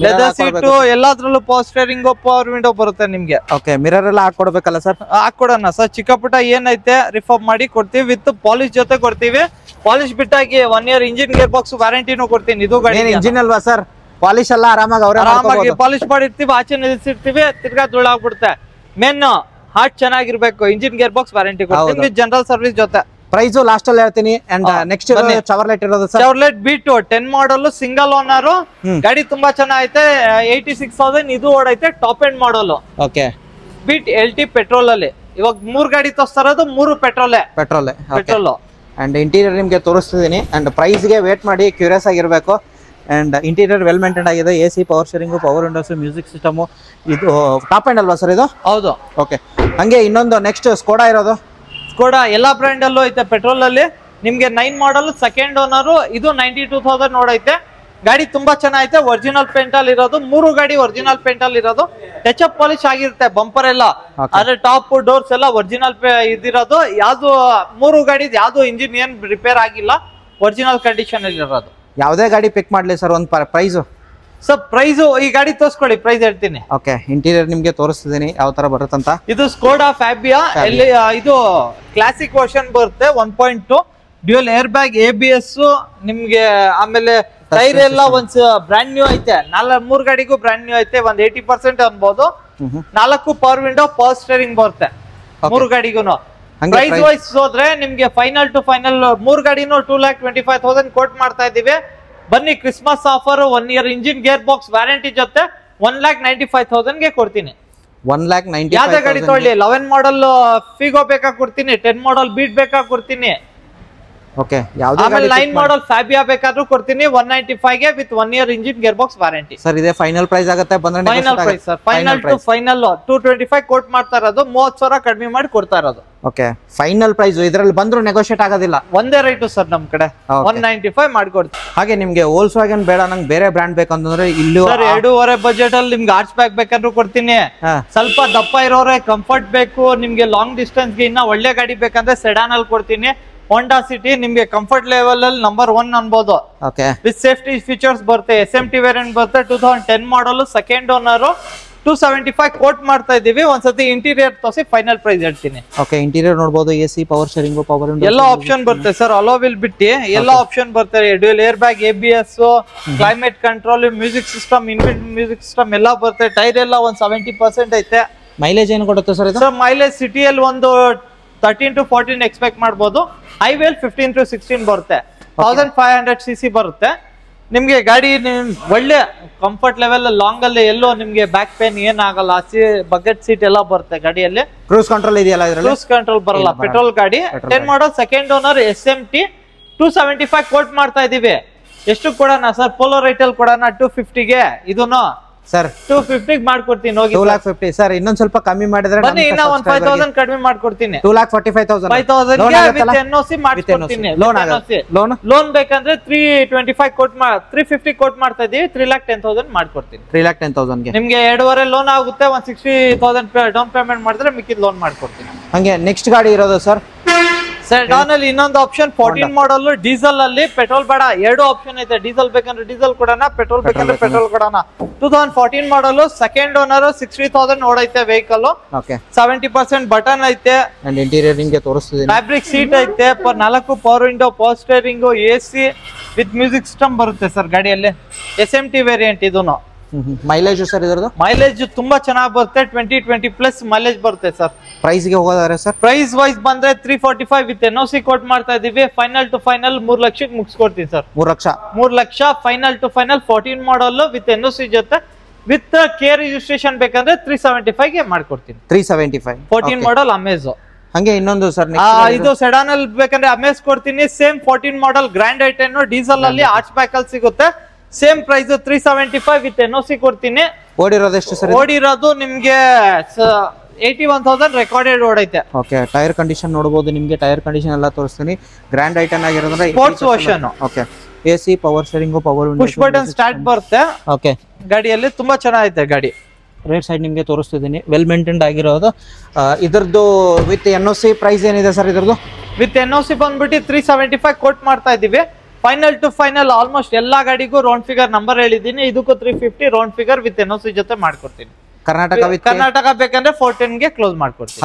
ಲೆದರ್ ಸೀಟು, ಎಲ್ಲಾದ್ರಲ್ಲೂ ಪವರ್ ಸ್ಟೇರಿಂಗ್, ಪವರ್ ವಿಂಡೋ ಬರುತ್ತೆ ನಿಮ್ಗೆ. ಓಕೆ, ಮಿರರ್ ಎಲ್ಲ ಹಾಕೊಡ್ಬೇಕಲ್ಲ ಸರ್? ಹಾಕೊಡೋಣ ಸರ್. ಚಿಕ್ಕ ಪುಟ್ಟ ಏನೈತೆ ರಿಫಾರ್ಮ್ ಮಾಡಿ ಕೊಡ್ತೀವಿ, ವಿತ್ ಪಾಲಿಶ್ ಜೊತೆ ಕೊಡ್ತೀವಿ. ಪಾಲಿಶ್ ಬಿಟ್ಟಾಗಿ 1 year ಇಂಜಿನ್ ಗೇರ್ ಬಾಕ್ಸ್ ವ್ಯಾರಂಟಿನೂ ಕೊಡ್ತೀನಿ. ಇದು ಗಾಡಿ ಇಂಜಿನ್ ಅಲ್ವಾ ಸರ್? ಪಾಲಿಶ್ ಎಲ್ಲ ಆರಾಮಾಗಿ ಪಾಲಿಶ್ ಮಾಡಿರ್ತೀವಿ, ಆಚೆ ನಿಲ್ಸಿರ್ತೀವಿ, ತಿರ್ಗಾ ಧೂಳಾಗ್ಬಿಡುತ್ತೆ. ಮೇನ್ ಹಾರ್ಟ್ ಚೆನ್ನಾಗಿರ್ಬೇಕು. ಇಂಜಿನ್ ಗೇರ್ ಬಾಕ್ಸ್ ವ್ಯಾರಂಟಿ ಕೊಡ್ತೀನಿ ವಿತ್ ಜನರಲ್ ಸರ್ವಿಸ್ ಜೊತೆ. ಪ್ರೈಸ್ ಲಾಸ್ಟ್ ಅಲ್ಲಿ ಹೇಳ್ತೀನಿ. ಅಂಡ್ ನೆಕ್ಸ್ಟ್ ಚಾವರ್ಲೆಟ್ ಇರೋದು sir? Chevrolet B2 10 model single owner ಗಾಡಿ. ತುಂಬಾ ಚೆನ್ನಾಗೈತೆ. 86,000 ಇದು ಓಡೈತೆ. Top end model. Okay, Beat LT petrol ಅಲ್ಲಿ. ಇವಾಗ 3 ಗಾಡಿ ತೋರಿಸ್ತಾ ಇರೋದು, 3 ಪೆಟ್ರೋಲ್. ಅಂಡ್ ಇಂಟೀರಿಯರ್ ನಿಮ್ಗೆ ತೋರಿಸ್ತಿದ್ದೀನಿ. ಅಂಡ್ ಪ್ರೈಸ್ ಗೆ ವೇಟ್ ಮಾಡಿ, ಕ್ಯೂರಿಯಸ್ ಆಗಿರ್ಬೇಕು. ಅಂಡ್ ಇಂಟೀರಿಯರ್ ವೆಲ್ ಮೇಂಟೈನ್ ಆಗಿದೆ. AC, power steering, power Windows, music system. ಇದು ಟಾಪ್ ಎಂಡ್ ಅಲ್ವಾ ಸರ್ ಇದು? ಹೌದು. ಓಕೆ, ಹಂಗೆ ಇನ್ನೊಂದು ನೆಕ್ಸ್ಟ್ ಸ್ಕೋಡಾ ಇರೋದು. ಸ್ಕೋಡಾ ಎಲ್ಲಾ ಬ್ರ್ಯಾಂಡ್ ಅಲ್ಲೂ ಐತೆ ಪೆಟ್ರೋಲ್ ಅಲ್ಲಿ. ನಿಮ್ಗೆ 9 ಮಾಡಲ್ 2nd ಓನರ್. ಇದು 92,000 ನೋಡೈತೆ. ಗಾಡಿ ತುಂಬಾ ಚೆನ್ನಾಗೈತೆ. ಒರಿಜಿನಲ್ ಪೇಂಟ್ ಅಲ್ಲಿ ಇರೋದು. 3 ಗಾಡಿ ಒರಿಜಿನಲ್ ಪೇಂಟ್ ಅಲ್ಲಿ ಇರೋದು. ಟಚ್ ಅಪ್ ಪಾಲಿಶ್ ಆಗಿರುತ್ತೆ ಬಂಪರ್ ಎಲ್ಲ. ಆದ್ರೆ ಟಾಪ್ ಡೋರ್ಸ್ ಎಲ್ಲ ಒರಿಜಿನಲ್ ಇದಿರೋದು. ಯಾವ್ದು 3 ಗಾಡಿ ಯಾವ್ದು ಇಂಜಿನ್ ಏನ್ ರಿಪೇರ್ ಆಗಿಲ್ಲ, ಒರಿಜಿನಲ್ ಕಂಡೀಷನ್ ಅಲ್ಲಿ ಇರೋದು. ಯಾವುದೇ ಗಾಡಿ ಪಿಕ್ ಮಾಡ್ಲಿ ಸರ್, ಒಂದು ಪ್ರೈಸ್ ಸರ್ ಪ್ರೈಸ್ ಈ ಗಾಡಿ ತೋರಿಸ್ಕೊಳ್ಳಿ, ಪ್ರೈಸ್ ಹೇಳ್ತೀನಿ. ಓಕೆ, ಇಂಟೀರಿಯರ್ ನಿಮ್ಗೆ ತೋರಿಸ್ತಿದ್ದೀನಿ ಯಾವ ತರ ಬರುತ್ತಂತ. ಇದು ಸ್ಕೋಡಾ ಫ್ಯಾಬಿಯಾ, ಎಲ್ಲಿ ಇದು ಕ್ಲಾಸಿಕ್ ವರ್ಷನ್ ಬರುತ್ತೆ 1.2 ಡ್ಯೂಯಲ್ ಏರ್ ಬ್ಯಾಗ್, ABS ನಿಮ್ಗೆ. ಆಮೇಲೆ ಟೈರ್ ಎಲ್ಲ ಒಂದ್ ಬ್ರ್ಯಾಂಡ್ ನ್ಯೂ ಐತೆ, 3 ಗಾಡಿಗೂ ಬ್ರ್ಯಾಂಡ್ ನ್ಯೂ ಐತೆ. ಒಂದ್ 80% ಅನ್ಬೋದು. 4 ಪವರ್ ವಿಂಡೋ, ಪವರ್ ಸ್ಟೇರಿಂಗ್ ಬರುತ್ತೆ 3 ಗಾಡಿಗೂ. ಪ್ರೈಸ್ ವೈಸ್ ಹೋದ್ರೆ ನಿಮ್ಗೆ ಫೈನಲ್ ಟು ಫೈನಲ್ 3 ಗಾಡಿನೂ 2,25,000 ಕೋಟ್ ಮಾಡ್ತಾ ಇದೀವಿ. ಬನ್ನಿ, Christmas offer 1 year engine gear box warranty ಜೊತೆ 1,95,000 ಗೆ ಕೊಡ್ತೀನಿ. 1,95,000 ಯಾವ್ದೇ ಗಾಡಿ ತೊಗೊಳ್ಳಿ. 11 ಮಾಡಲ್ ಫಿಗೋ ಬೇಕಾ ಕೊಡ್ತೀನಿ, 10 ಮಾಡಲ್ ಬೀಟ್ ಬೇಕಾ ಕೊಡ್ತೀನಿ. ಓಕೆ, ಯಾವ್ದೇ ಆಮೇಲೆ 9 ಮಾಡಲ್ ಫ್ಯಾಬಿಯಾ ಬೇಕಾದ್ರೂ ಕೊಡ್ತೀನಿ 195 ಗೆ with 1 year engine gear box warranty. Sir ಇದೇ ಫೈನಲ್ ಪ್ರೈಸ್ ಆಗುತ್ತೆ ಬಂದ್ರೆ? Final price sir, final to final 225 quote ಮಾಡ್ತಾ ಇರೋದು, 30,000 ಕಡಿಮೆ ಮಾಡಿ ಕೊಡ್ತಾ ಇರೋದು. ಓಕೆ, ಫೈನಲ್ ಪ್ರೈಸ್ ಇದ್ರಲ್ಲಿ ಬಂದ್ರು ನೆಗೋಷಿಯೇಟ್ ಆಗೋದಿಲ್ಲ, ಒಂದೇ ರೇಟ್ ಸರ್ ನಮ್ ಕಡೆ. 195 ಮಾಡ್ಕೊಡ್ತೀವಿ. ಹಾಗೆ ನಿಮ್ಗೆ ವೋಲ್ಕ್ಸ್ವ್ಯಾಗನ್ ಬೇಡ, ನಂಗೆ ಬೇರೆ ಬ್ರ್ಯಾಂಡ್ ಬೇಕಂತಂದ್ರೆ ಇಲ್ಲಿ ಸರ್ 2.5 ಬಜೆಟ್ ಅಲ್ಲಿ ನಿಮ್ಗೆ ಆರ್ಚ್ ಬ್ಯಾಕ್ ಬೇಕಾದ್ರೂ ಕೊಡ್ತೀನಿ. ಸ್ವಲ್ಪ ದಪ್ಪ ಇರೋರೆ ಕಂಫರ್ಟ್ ಬೇಕು, ನಿಮ್ಗೆ ಲಾಂಗ್ ಡಿಸ್ಟೆನ್ಸ್ ಗೆ ಇನ್ನ ಒಳ್ಳೆ ಗಾಡಿ ಬೇಕಂದ್ರೆ ಸೆಡಾನ್ ಅಲ್ಲಿ ಕೊಡ್ತೀನಿ. ಹೋಂಡಾ ಸಿಟಿ ನಿಮ್ಗೆ ಕಂಫರ್ಟ್ ಲೆವೆಲ್ ಅಲ್ಲಿ ನಂಬರ್ 1 ಅನ್ಬೋದು. ವಿತ್ ಸೇಫ್ಟಿ ಫೀಚರ್ಸ್ ಬರುತ್ತೆ. SMT ವೇರಿಯಂಟ್ ಬರುತ್ತೆ 2010 ಮಾಡಲ್, ಸೆಕೆಂಡ್ ಓನರ್. 275 ಕೋಟ್ ಮಾಡ್ತಾ ಇದೀವಿ. ಒಂದ್ಸತಿ ಇಂಟೀರಿಯರ್ ತೋರಿಸಿ ಫೈನಲ್ ಪ್ರೈಸ್ ಹೇಳ್ತೀನಿ. ಓಕೆ, ಇಂಟೀರಿಯರ್ ನೋಡಬಹುದು. AC, power steering, power window ಎಲ್ಲ ಆಪ್ಷನ್ ಬರುತ್ತೆ ಸರ್. ಅಲೋ ವಿಲ್ ಬಿಟ್ಟು ಎಲ್ಲ ಆಪ್ಷನ್ ಬರ್ತದೆ. Dual air bag, ABS, climate control, music system, inbuilt music system ಎಲ್ಲ ಬರುತ್ತೆ. ಟೈರ್ ಎಲ್ಲ ಒಂದ್ 70% ಐತೆ. ಮೈಲೇಜ್ ಏನು ಕೊಡುತ್ತೆ ಸರ್ ಇದು? ಸರ್ ಮೈಲೇಜ್ ಸಿಟಿಯಲ್ಲಿ ಒಂದು 13 to 14 ಎಕ್ಸ್ಪೆಕ್ಟ್ ಮಾಡ್ಬೋದು. ಹೈವೇಲ್ 15 to 16 ಬರುತ್ತೆ. 1500 cc ಬರುತ್ತೆ. ನಿಮ್ಗೆ ಗಾಡಿ ಒಳ್ಳೆ ಕಂಫರ್ಟ್ ಲೆವೆಲ್, ಲಾಂಗ್ ಅಲ್ಲಿ ಎಲ್ಲೋ ನಿಮ್ಗೆ ಬ್ಯಾಕ್ ಪೇನ್ ಏನಾಗಲ್ಲ. ಬಕೆಟ್ ಸೀಟ್ ಎಲ್ಲ ಬರುತ್ತೆ ಗಾಡಿಯಲ್ಲಿ. ಕ್ರೂಸ್ ಕಂಟ್ರೋಲ್ ಇದೆಯಲ್ಲ ಇದರಲ್ಲಿ? ಕ್ರೂಸ್ ಕಂಟ್ರೋಲ್ ಬರಲ್ಲ. ಪೆಟ್ರೋಲ್ ಗಾಡಿ, 10 model, second owner, SMT. 275 coat ಮಾಡ್ತಾ ಇದೀವಿ. ಎಷ್ಟು ಕೊಡೋಣ ಸರ್? ಪೋಲೋ ರೈಟ್ ಅಲ್ಲಿ ಕೊಡೋಣ 250 ಗೆ. ಇದನ್ನು ಸರ್ 250 ಮಾಡ್ಕೊಡ್ತೀನಿ. ಹೋಗಿ 2,50,000 ಸರ್, ಇನ್ನೊಂದ್ ಸ್ವಲ್ಪ ಕಮ್ಮಿ ಮಾಡಿದ್ರೆ ಬನ್ನಿ, ಇನ್ನ 5,000 ಕಡಿಮೆ ಮಾಡ್ಕೊಡ್ತೀನಿ. 2,45,000 NOC ಮಾಡ್ಕೊಡ್ತೀನಿ. ಲೋನ್ ಬೇಕಂದ್ರೆ 325 ಕೋಟ್ 350 ಕೋಟ್ ಮಾಡ್ತಾ ಇದೀವಿ. 3,10,000 ಮಾಡ್ಕೊಡ್ತೀನಿ. 3,10,000 ಗೆ ನಿಮ್ಗೆ 2.5 ಲೋನ್ ಆಗುತ್ತೆ. 160,000 ಡೌನ್ ಪೇಮೆಂಟ್ ಮಾಡಿದ್ರೆ ಮಿಕ್ಕಿದ ಲೋನ್ ಮಾಡ್ಕೊಡ್ತೀನಿ. ಹಂಗೆ ನೆಕ್ಸ್ಟ್ ಗಾಡಿ ಇರೋದು ಸರ್ ಸೆಡಾನ್ ಅಲ್ಲಿ ಇನ್ನೊಂದು ಆಪ್ಷನ್ 14 ಮಾಡಲ್ ಡೀಸೆಲ್ ಅಲ್ಲಿ. ಪೆಟ್ರೋಲ್ ಬೇಡ, 2 ಆಪ್ಷನ್ ಐತೆ. ಡೀಸೆಲ್ ಬೇಕಂದ್ರೆ ಡೀಸೆಲ್ ಕೊಡೋಣ, ಪೆಟ್ರೋಲ್ ಬೇಕಂದ್ರೆ ಪೆಟ್ರೋಲ್ ಕೊಡೋಣ. 2014 ಮಾಡಲ್, ಸೆಕೆಂಡ್ ಓನರ್, 60,000 ಓಡೈತೆ ವೆಹಿಕಲ್. 70% ಬಟನ್ ಐತೆ. ಇಂಟೀರಿಯರ್ ನಿಮ್ಗೆ ತೋರಿಸ್ತಿದ್ದೀನಿ. ಫ್ಯಾಬ್ರಿಕ್ ಸೀಟ್ ಐತೆ. 4 power window, power steering, AC with music system ಬರುತ್ತೆ ಸರ್ ಗಾಡಿಯಲ್ಲಿ. SMT ವೇರಿಯಂಟ್ ಇದೂನು. ಮೈಲೇಜ್ ಸರ್ ಇದರದು? ಮೈಲೇಜ್ ತುಂಬಾ ಚೆನ್ನಾಗಿ ಬರುತ್ತೆ. 20+ ಮೈಲೇಜ್ ಬರುತ್ತೆ ಸರ್. ಪ್ರೈಸ್ ಗೆ ಹೋಗೋದಾದ್ರೆ ಸರ್? ಪ್ರೈಸ್ ವೈಸ್ ಬಂದ್ರೆ 345 ವಿತ್ NOC ಕೋಟ್ ಮಾಡ್ತಾ ಇದೀವಿ. ಫೈನಲ್ ಟು ಫೈನಲ್ 3 ಲಕ್ಷಕ್ಕೆ ಮುಗಿಸ್ಕೊಡ್ತೀನಿ sir. 3 lakh final to final. 14 model with NOC ಜೊತೆ ವಿತ್ ಕೆ ರಿಜಿಸ್ಟ್ರೇಷನ್ ಬೇಕಂದ್ರೆ 375 ಗೆ ಮಾಡ್ಕೊಡ್ತೀನಿ. 375. 14 ಮಾಡಲ್ ಅಮೇಜ್. ಹಂಗೆ ಇನ್ನೊಂದು ಸರ್ ಇದು ಸೆಡಾನ್ ಅಲ್ಲಿ ಬೇಕಂದ್ರೆ ಅಮೇಜ್ ಕೊಡ್ತೀನಿ. ಸೇಮ್ 14 ಮಾಡಲ್ ಗ್ರ್ಯಾಂಡ್ ಐಟನ್ ಡೀಸೆಲ್ ಅಲ್ಲಿ ಆರ್ಚ್ ಬ್ಯಾಕ್ ಅಲ್ಲಿ ಸಿಗುತ್ತೆ. ಸೇಮ್ ಪ್ರೈಸ್ 375 ವಿತ್ NOC ಕೊಡ್ತೀನಿ. ಓಡಿರೋದು ಎಷ್ಟು ಸರ್? ಓಡಿರೋದು ನಿಮ್ಗೆ 81,000 ರೆಕಾರ್ಡೆಡ್ ಓಡೈತೆ. ಓಕೆ, ಟೈರ್ ಕಂಡೀಷನ್ ನೋಡಬಹುದು. ನಿಮ್ಗೆ ಟೈರ್ ಕಂಡೀಷನ್ ಎಲ್ಲ ತೋರಿಸ್ತೀನಿ. ಗ್ರ್ಯಾಂಡ್ ಐಟನ್ ಆಗಿರೋದ್ರೆ sports version. Okay, AC, power steering, power window, push button start ಬರುತ್ತೆ. ಓಕೆ, ಗಾಡಿಯಲ್ಲಿ ತುಂಬಾ ಚೆನ್ನಾಗೈತೆ ಗಾಡಿ. ರೈಟ್ ಸೈಡ್ ನಿಮ್ಗೆ ತೋರಿಸ್ತಿದ್ದೀನಿ. ವೆಲ್ ಮೇಂಟೈನ್ಡ್ ಆಗಿರೋದು. ಇದರದ್ದು ವಿತ್ NOC ಪ್ರೈಸ್ ಏನಿದೆ ಸರ್ ಇದರದ್ದು? ವಿತ್ NOC ಬಂದ್ಬಿಟ್ಟು 375 ಕೋಟ್ ಮಾಡ್ತಾ ಇದೀವಿ. ಫೈನಲ್ ಟು ಫೈನಲ್ ಆಲ್ಮೋಸ್ಟ್ ಎಲ್ಲಾ ಗಾಡಿಗೂ ರೌಂಡ್ ಫಿಗರ್ ನಂಬರ್ ಹೇಳಿದೀನಿ. ಇದಕ್ಕೂ 350 ರೌಂಡ್ ಫಿಗರ್ ವಿತ್ NOC ಜೊತೆ ಮಾಡ್ಕೊಡ್ತೀನಿ. ಕರ್ನಾಟಕ ಬೇಕಂದ್ರೆ 410 ಗೆ ಕ್ಲೋಸ್ ಮಾಡ್ಕೊಡ್ತೀನಿ.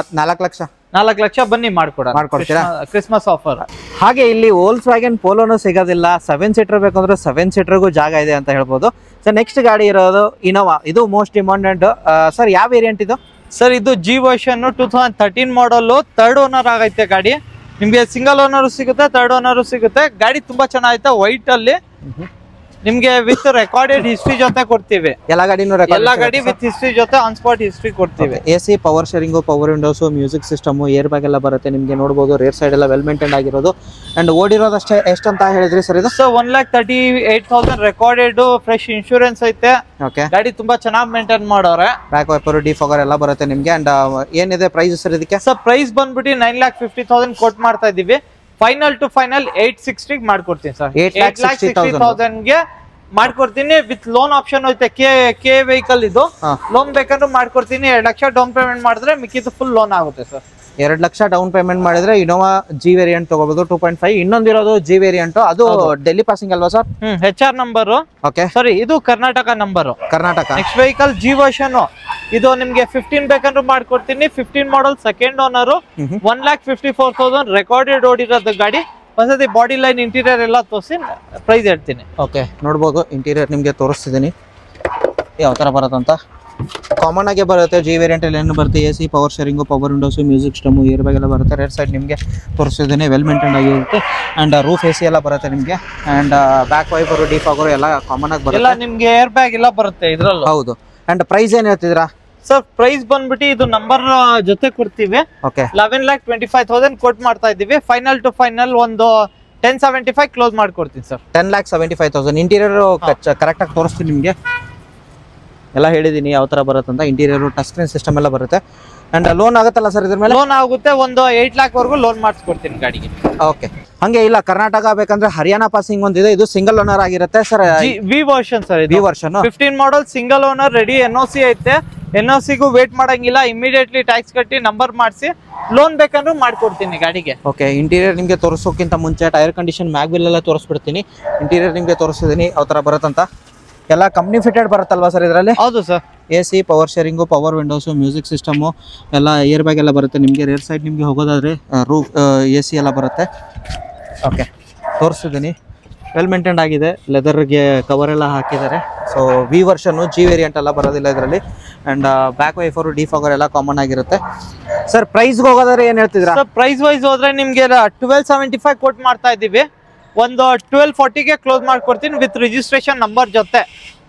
4 ಲಕ್ಷ ಬನ್ನಿ ಮಾಡ್ಕೊಡ್ತೀರಾ? Christmas offer. ಹಾಗೆ ಇಲ್ಲಿ ವೋಲ್ಕ್ಸ್ವ್ಯಾಗನ್ ಪೋಲೋನು ಸಿಗೋದಿಲ್ಲ. 7 ಸೀಟರ್ ಬೇಕಂದ್ರೆ 7 ಸೀಟರ್ಗೂ ಜಾಗ ಇದೆ ಅಂತ ಹೇಳ್ಬೋದು. ಸರ್ ನೆಕ್ಸ್ಟ್ ಗಾಡಿ ಇರೋದು ಇನೋವಾ. ಇದು ಮೋಸ್ಟ್ ಡಿಮಾಂಡೆಡ್. ಸರ್ ಯಾವ ವೇರಿಯಂಟ್ ಇದು? ಸರ್ ಇದು G ವರ್ಷನ್ 2013 ಮಾಡಲ್. 3rd ಓನರ್ ಆಗೈತೆ ಗಾಡಿ. ನಿಮ್ಗೆ ಸಿಂಗಲ್ ಓನರ್ ಸಿಗುತ್ತೆ, 3rd ಓನರ್ ಸಿಗುತ್ತೆ. ಗಾಡಿ ತುಂಬಾ ಚೆನ್ನಾಗೈತೆ. ವೈಟ್ ಅಲ್ಲಿ ನಿಮ್ಗೆ ವಿತ್ ರೆಕಾರ್ಡೆಡ್ ಹಿಸ್ಟ್ರಿ ಜೊತೆ ಕೊಡ್ತೀವಿ. ಎಲ್ಲ ಗಾಡಿ ವಿತ್ ಹಿಸ್ಟ್ರಿ ಜೊತೆ ಆನ್ ಸ್ಪಾಟ್ ಹಿಸ್ಟ್ರಿ ಕೊಡ್ತೀವಿ. AC, power steering, power Windows, music system, air bag ಎಲ್ಲ ಬರುತ್ತೆ. ನಿಮ್ಗೆ ನೋಡಬಹುದು ರೇರ್ ಸೈಡ್ ಎಲ್ಲ ವೆಲ್ ಮೇಂಟೈನ್ ಆಗಿರೋದು. ಅಂಡ್ ಓಡಿರೋದು ಅಷ್ಟೇ. ಎಷ್ಟು ಅಂತ ಹೇಳಿದ್ರಿ ಸರ್ ಇದು? Sir 1,38,000 recorded. ಫ್ರೆಶ್ ಇನ್ಶೂರೆನ್ಸ್ ಐತೆ. ಓಕೆ, ಗಾಡಿ ತುಂಬಾ ಚೆನ್ನಾಗಿ ಮೇಂಟೈನ್ ಮಾಡೋರೆ. ಬ್ಯಾಕ್ ವೈಪರ್, ಡಿಫಾಗರ್ ಎಲ್ಲ ಬರುತ್ತೆ ನಿಮ್ಗೆ. ಅಂಡ್ ಏನಿದೆ ಪ್ರೈಸ್ ಸರ್ ಇದಕ್ಕೆ? ಸರ್ ಪ್ರೈಸ್ ಬಂದ್ಬಿಟ್ಟು 9,50,000 ಕೋಟ್ ಮಾಡ್ತಾ ಇದೀವಿ. ಫೈನಲ್ ಟು ಫೈನಲ್ 860 ಮಾಡ್ಕೊಡ್ತೀನಿ ಸರ್. 8,60,000 ಗೆ ಮಾಡ್ಕೊಡ್ತೀನಿ. ವಿತ್ ಲೋನ್ ಆಪ್ಷನ್ ಐತೆ. ಕೆ ವೆಹಿಕಲ್ ಇದು. ಲೋನ್ ಬೇಕಂದ್ರೆ ಮಾಡ್ಕೊಡ್ತೀನಿ. 2 ಲಕ್ಷ ಡೌನ್ ಪೇಮೆಂಟ್ ಮಾಡಿದ್ರೆ ಮಿಕ್ಕಿದ್ದು ಫುಲ್ ಲೋನ್ ಆಗುತ್ತೆ ಸರ್. 2 ಲಕ್ಷ ಡೌನ್ ಪೇಮೆಂಟ್ ಮಾಡಿದ್ರೆ ಇನೋವಾ ಜಿ ವೇರಿಯಂಟ್ ತಗೋಬಹುದು 2.5. ಇನ್ನೊಂದಿರೋದು ಜಿ ವೇರಿಯಂಟ್, ಅದು ಡೆಲ್ಲಿ ಪಾಸಿಂಗ್ ಅಲ್ವಾ ಸರ್? HR number. ಓಕೆ ಸರಿ, ಇದು Karnataka number. Karnataka. Next vehicle G version. ಇದು ನಿಮ್ಗೆ 15 ಬೇಕಂದ್ರೂ ಮಾಡ್ಕೊಡ್ತೀನಿ. 15 ಮಾಡಲ್, ಸೆಕೆಂಡ್ ಓನರ್, 1,54,000 ರೆಕಾರ್ಡೆಡ್ ಓಡಿರೋದು ಗಾಡಿ. ಒಂದ್ಸತಿ ಬಾಡಿ ಲೈನ್ ಇಂಟೀರಿಯರ್ ಎಲ್ಲ ತೋರಿಸಿ ಪ್ರೈಸ್ ಹೇಳ್ತೀನಿ. ಓಕೆ, ನೋಡ್ಬೋದು ಇಂಟೀರಿಯರ್ ನಿಮಗೆ ತೋರಿಸ್ತಿದ್ದೀನಿ ಯಾವ ಥರ ಬರುತ್ತಂತ. ಕಾಮನ್ ಆಗಿ ಬರುತ್ತೆ ಜಿ ವೇರಿಯಂಟ್ ಅಲ್ಲಿ. ಏನು ಬರುತ್ತೆ AC, power sharing, power windows, music system, air bag ಎಲ್ಲ ಬರುತ್ತೆ. ರೇರ್ ಸೈಡ್ ನಿಮಗೆ ತೋರಿಸ್ತಿದ್ದೀನಿ, ವೆಲ್ ಮೇಂಟೈನ್ ಆಗಿರುತ್ತೆ. ಆ್ಯಂಡ್ ರೂಫ್ AC ಎಲ್ಲ ಬರುತ್ತೆ ನಿಮಗೆ. ಆ್ಯಂಡ್ ಬ್ಯಾಕ್ ವೈಪರು, ಡಿಫಾಗರು ಎಲ್ಲ ಕಾಮನ್ ಆಗಿ ಬರುತ್ತೆ. ನಿಮ್ಗೆ ಏರ್ ಬ್ಯಾಗ್ ಎಲ್ಲ ಬರುತ್ತೆ ಇದ್ರಲ್ಲೂ. ಹೌದು. ಆ್ಯಂಡ್ ಪ್ರೈಸ್ ಏನು ಹೇಳ್ತಿದ್ದೀರಾ ಸರ್? ಪ್ರೈಸ್ ಬಂದ್ಬಿಟ್ಟು ಇದು ನಂಬರ್ ಜೊತೆ ಕೊಡ್ತೀವಿ. ಓಕೆ, 11,25,000 ಕೊಟ್ ಮಾಡ್ತಾ ಇದೀವಿ. ಫೈನಲ್ ಟು ಫೈನಲ್ ಒಂದು 10,75 ಕ್ಲೋಸ್ ಮಾಡ್ಕೊಡ್ತೀನಿ ಸರ್. 10,75,000. ಇಂಟೀರಿಯರ್ ಕರೆಕ್ಟಾಗಿ ತೋರಿಸ್ತೀನಿ ನಿಮಗೆ, ಎಲ್ಲ ಹೇಳಿದ್ದೀನಿ ಯಾವ ಥರ ಬರುತ್ತೆ ಅಂತ. ಇಂಟೀರಿಯರ್ ಟಚ್ ಸ್ಕ್ರೀನ್ ಸಿಸ್ಟಮ್ ಎಲ್ಲ ಬರುತ್ತೆ. ಆ್ಯಂಡ್ ಲೋನ್ ಆಗುತ್ತಲ್ಲ ಸರ್ ಇದ್ರ ಮೇಲೆ? ಲೋನ್ ಆಗುತ್ತೆ, ಒಂದು 8 lakh ವರೆಗೂ ಲೋನ್ ಮಾಡಿಸ್ಕೊಡ್ತೀನಿ ಗಾಡಿಗೆ. ಓಕೆ, ಹಂಗೆ ಇಲ್ಲ ಕರ್ನಾಟಕ ಬೇಕಂದ್ರೆ ಹರಿಯಾಣ ಪಾಸಿಂಗ್ ಒಂದಿದೆ, ಇದು ಸಿಂಗಲ್ ಓನರ್ ಆಗಿರುತ್ತೆ sir. V version sir, V version 15 model, single owner, ready NOC ಐತೆ. NOC ಗೂ ವೇಟ್ ಮಾಡಂಗಿಲ್ಲ, ಇಮಿಡಿಯೇಟ್ಲಿ ಟ್ಯಾಕ್ಸ್ ಕಟ್ಟಿ ನಂಬರ್ ಮಾಡಿಸಿ ಲೋನ್ ಬೇಕಂದ್ರೂ ಮಾಡ್ಕೊಡ್ತೀನಿ ಗಾಡಿಗೆ. ಓಕೆ, ಇಂಟೀರಿಯರ್ ನಿಮಗೆ ತೋರಿಸೋಕ್ಕಿಂತ ಮುಂಚೆ ಟೈರ್ ಕಂಡೀಷನ್, ಮ್ಯಾಗ್ವಿಲ್ ಎಲ್ಲ ತೋರಿಸ್ಬಿಡ್ತೀನಿ. ಇಂಟೀರಿಯರ್ ನಿಮಗೆ ತೋರಿಸ್ತಿದ್ದೀನಿ ಯಾವ ಥರ ಬರುತ್ತಂತ. ಎಲ್ಲ ಕಂಪ್ನಿ ಫಿಟೆಡ್ ಬರುತ್ತಲ್ವಾ ಸರ್ ಇದರಲ್ಲಿ? ಹೌದು sir. AC, power sharing, power windows, music system ಎಲ್ಲ, ಏರ್ ಬ್ಯಾಗ್ ಎಲ್ಲ ಬರುತ್ತೆ ನಿಮಗೆ. ರೇರ್ ಸೈಡ್ ನಿಮಗೆ ಹೋಗೋದಾದ್ರೆ ರೂಫ್ AC ಎಲ್ಲ ಬರುತ್ತೆ. ಓಕೆ, ತೋರಿಸ್ತಿದ್ದೀನಿ. ವೆಲ್ ಮೇಂಟೈನ್ ಆಗಿದೆ, ಲೆದರ್ಗೆ ಕವರ್ ಎಲ್ಲ ಹಾಕಿದ್ದಾರೆ. ಸೊ ವಿ ವರ್ಷನ್ನು ಜಿ ವೇರಿಯಂಟ್ ಎಲ್ಲ ಬರೋದಿಲ್ಲ ಇದರಲ್ಲಿ. ಆ್ಯಂಡ್ ಬ್ಯಾಕ್ ವೈಫರು, ಡಿಫಾಗರ್ ಎಲ್ಲ ಕಾಮನ್ ಆಗಿರುತ್ತೆ. ಸರ್ ಪ್ರೈಸ್ಗೆ ಹೋಗೋದಾದ್ರೆ ಏನು ಹೇಳ್ತಿದ್ದೀರಾ? ಸರ್ ಪ್ರೈಸ್ ವೈಸ್ ಹೋದ್ರೆ ನಿಮಗೆ 12,75 ಕೊಟ್ ಮಾಡ್ತಾ ಇದ್ದೀವಿ. ಒಂದು 1240ಗೆ ಕ್ಲೋಸ್ ಮಾಡ್ಕೊಡ್ತೀನಿ ವಿತ್ ರಿಜಿಸ್ಟ್ರೇಷನ್ ನಂಬರ್ ಜೊತೆ.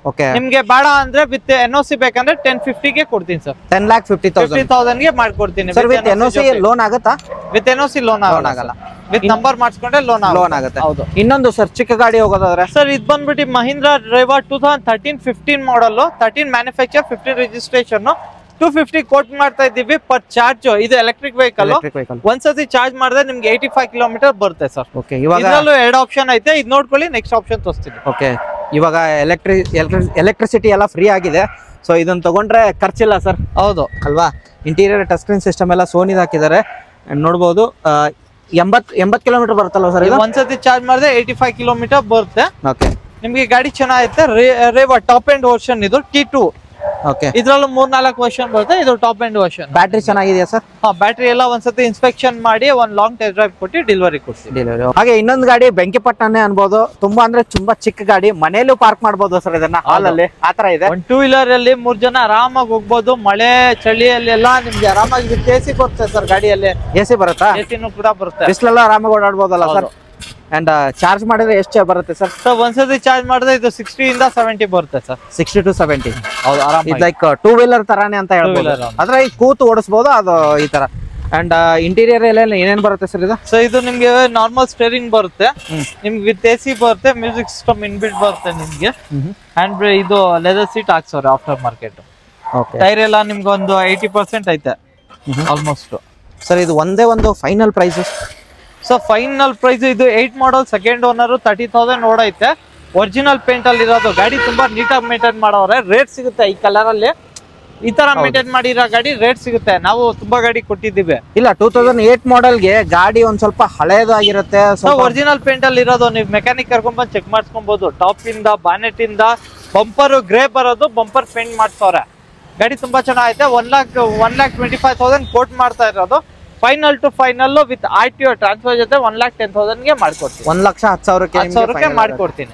ಓಕೆ, ನಿಮ್ಗೆ ಬೇಡ ಅಂದ್ರೆ ವಿತ್ NOC ಬೇಕಂದ್ರೆ 1050ಗೆ ಕೊಡ್ತೀನಿ ಸರ್. 10,50,000 ಮಾಡ್ಕೊಡ್ತೀನಿ. ಸರ್ ವಿತ್ NOC ಲೋನ್ ಆಗುತ್ತಾ? ವಿತ್ NOC ಲೋನ್ ಆಗಲ್ಲ, ವಿತ್ ನಂಬರ್ ಮಾಡಿಸ್ಕೊಂಡ್ರೆ ಲೋನ್ ಆಗುತ್ತೆ. ಹೌದು. ಇನ್ನೊಂದು ಸರ್ ಚಿಕ್ಕ ಗಾಡಿ ಹೋಗೋದಾದ್ರೆ ಸರ್ ಇದು ಬಂದ್ಬಿಟ್ಟು ಮಹೀಂದ್ರ ಡ್ರೈವರ್ 2013 15 ಮಾಡಲ್, 13 ಮ್ಯಾನುಫ್ಯಾಕ್ಚರ್, 15 ರಿಜಿಸ್ಟ್ರೇಷನ್, 250 ಕೋಟ್ ಮಾಡ್ತಾ ಇದ್ದೀವಿ ಪರ್ ಚಾರ್ಜ್. ಇದು ಎಲೆಕ್ಟ್ರಿಕ್ ವೆಹಿಕಲ್. ಒಂದ್ಸತಿ ಚಾರ್ಜ್ ಮಾಡಿದ್ರೆ ನಿಮ್ಗೆ 85 ಕಿಲೋಮೀಟರ್ ಬರುತ್ತೆ ಸರ್. ಓಕೆ, ಇವಾಗ ಎರಡು ಆಪ್ಷನ್ ಐತೆ, ಇದು ನೋಡ್ಕೊಳ್ಳಿ. ನೆಕ್ಸ್ಟ್ ಆಪ್ಷನ್ ತೋರಿಸ್ತೀನಿ. ಓಕೆ, ಇವಾಗ ಎಲೆಕ್ಟ್ರಿಸಿಟಿ ಎಲ್ಲ ಫ್ರೀ ಆಗಿದೆ. ಸೊ ಇದನ್ನ ತಗೊಂಡ್ರೆ ಖರ್ಚಿಲ್ಲ ಸರ್. ಹೌದು ಅಲ್ವಾ? ಇಂಟೀರಿಯರ್ ಟಚ್ ಸ್ಕ್ರೀನ್ ಸಿಸ್ಟಮ್ ಎಲ್ಲ ಸೋನಿದ್ ಹಾಕಿದ್ದಾರೆ. ನೋಡ್ಬೋದು 80 ಕಿಲೋಮೀಟರ್ ಬರುತ್ತಲ್ವ ಸರ್ ಇದು? ಒಂದ್ಸತಿ ಚಾರ್ಜ್ ಮಾಡಿದ್ರೆ 85 ಕಿಲೋಮೀಟರ್ ಬರುತ್ತೆ. ಓಕೆ, ನಿಮ್ಗೆ ಗಾಡಿ ಚೆನ್ನಾಗೈತೆ. ರೇವಾ ಟಾಪ್ ಎಂಡ್ ವರ್ಷನ್, ಇದು T2. ಓಕೆ, ಇದ್ರಲ್ಲೂ 3-4 ವರ್ಷನ್ ಬರುತ್ತೆ. ಇದು ಟಾಪ್ ಎಂಡ್ ವರ್ಷನ್. ಬ್ಯಾಟ್ರಿ ಚೆನ್ನಾಗಿದೆಯಾ ಸರ್? ಬ್ಯಾಟ್ರಿ ಎಲ್ಲ ಒಂದ್ಸತಿ ಇನ್ಸ್ಪೆಕ್ಷನ್ ಮಾಡಿ ಒಂದು ಲಾಂಗ್ ಟೆಸ್ಟ್ ಡ್ರೈವ್ ಕೊಟ್ಟು ಡೆಲಿವರಿ ಕೊಡ್ತೀವಿ. ಹಾಗೆ ಇನ್ನೊಂದು ಗಾಡಿ ಬೆಂಕಿಪಟ್ಟಣನೇ ಅನ್ಬೋದು. ತುಂಬಾ ಅಂದ್ರೆ ತುಂಬಾ ಚಿಕ್ಕ ಗಾಡಿ, ಮನೆಯಲ್ಲೂ ಪಾರ್ಕ್ ಮಾಡ್ಬೋದು ಸರ್ ಇದನ್ನ, ಹಾಲಲ್ಲಿ ಆತರ ಇದೆ. ಒಂದು 2 ವೀಲರ್ ಅಲ್ಲಿ 3 ಜನ ಆರಾಮಾಗಿ ಹೋಗ್ಬೋದು. ಮಳೆ ಚಳಿಯಲ್ಲಿ ಎಲ್ಲ ನಿಮ್ಗೆ ಆರಾಮಾಗಿ AC ಬರುತ್ತೆ ಸರ್ ಗಾಡಿಯಲ್ಲಿ. AC ಬರುತ್ತಾ? ACನೂ ಕೂಡ ಬರುತ್ತೆ. ಬಿಸಿಲೆಲ್ಲ ಆರಾಮಾಗಿ ಓಡಾಡ್ಬೋದಲ್ಲ ಸರ್? ಅಂಡ್ ಚಾರ್ಜ್ ಮಾಡಿದ್ರೆ ಎಷ್ಟು ಬರುತ್ತೆ ಸರ್? ಒಂದ್ಸತಿ ಚಾರ್ಜ್ ಮಾಡಿದ್ರೆ ಇದು 60 ಇಂದ 70 ಬರುತ್ತೆ ಸರ್. 60 to 70. ಹೌದು, ಆರಾಮ. ಲೈಕ್ 2 ವೀಲರ್ ತರಾನೇ ಅಂತ ಹೇಳ್ಬೋದು. ಆದ್ರೆ ಈ ಕೂತು ಓಡಿಸಬಹುದು ಅದು ಈ ತರ. ಅಂಡ್ ಇಂಟೀರಿಯರ್ ಎಲ್ಲ ಏನೇನ್ ಬರುತ್ತೆ ಸರ್ ಇದು? ಸೊ ಇದು ನಿಮ್ಗೆ ನಾರ್ಮಲ್ ಸ್ಟೇರಿಂಗ್ ಬರುತ್ತೆ, ನಿಮ್ಗೆ ವಿತ್ AC ಬರುತ್ತೆ, ಮ್ಯೂಸಿಕ್ ಸಿಸ್ಟಮ್ ಇನ್ಬಿಲ್ಟ್ ಬರುತ್ತೆ ನಿಮ್ಗೆ. ಅಂಡ್ ಇದು ಲೆದರ್ ಸೀಟ್ ಹಾಕ್ಸೋರೆ ಆಫ್ಟರ್ ಮಾರ್ಕೆಟ್. ಟೈರ್ ಎಲ್ಲ ನಿಮ್ಗೆ ಒಂದು 80% ಐತೆ ಆಲ್ಮೋಸ್ಟ್. ಸರ್ ಇದು ಒಂದೇ ಒಂದು final price? So final price ಇದು 8 ಮಾಡಲ್, ಸೆಕೆಂಡ್ ಓನರ್, 30,000 ಓಡೈತೆ. ಒರಿಜಿನಲ್ ಪೇಂಟ್ ಅಲ್ಲಿ ಇರೋದು ಗಾಡಿ. ತುಂಬಾ ನೀಟಾಗಿ ಮೇಂಟೈನ್ ಮಾಡೋರೆ. ರೇಟ್ ಸಿಗುತ್ತೆ ಈ ಕಲರ್ ಅಲ್ಲಿ. ಈ ತರ ಮೇಂಟೈನ್ ಮಾಡಿರೋ ಗಾಡಿ ರೇಟ್ ಸಿಗುತ್ತೆ. ನಾವು ತುಂಬಾ ಗಾಡಿ ಕೊಟ್ಟಿದ್ದೀವಿ. ಇಲ್ಲ 2008 ಮಾಡೆಲ್ಗೆ ಗಾಡಿ ಒಂದ್ ಸ್ವಲ್ಪ ಹಳೇದಾಗಿರುತ್ತೆ. ಒರಿಜಿನಲ್ ಪೇಂಟ್ ಅಲ್ಲಿ ಇರೋದು. ನೀವು ಮೆಕ್ಯಾನಿಕ್ ಕರ್ಕೊಂಡ್ ಬಂದು ಚೆಕ್ ಮಾಡಿಸ್ಕೊಬಹುದು. ಟಾಪ್ ಇಂದ, ಬಾನೆಟ್ ಇಂದ, ಬಂಪರ್ ಗ್ರೇ ಬರೋದು, ಬಂಪರ್ ಪೇಂಟ್ ಮಾಡ್ಸವ್ರೆ. ಗಾಡಿ ತುಂಬಾ ಚೆನ್ನಾಗೈತೆ. 1,25,000 ಕೋಟ್ ಮಾಡ್ತಾ ಇರೋದು. Final to final with RTO transfer ಜೊತೆ 1,10,000ಗೆ ಮಾಡ್ಕೊಡ್ತೀನಿ. 1,10,000ಕ್ಕೆ ಮಾಡ್ಕೊಡ್ತೀನಿ.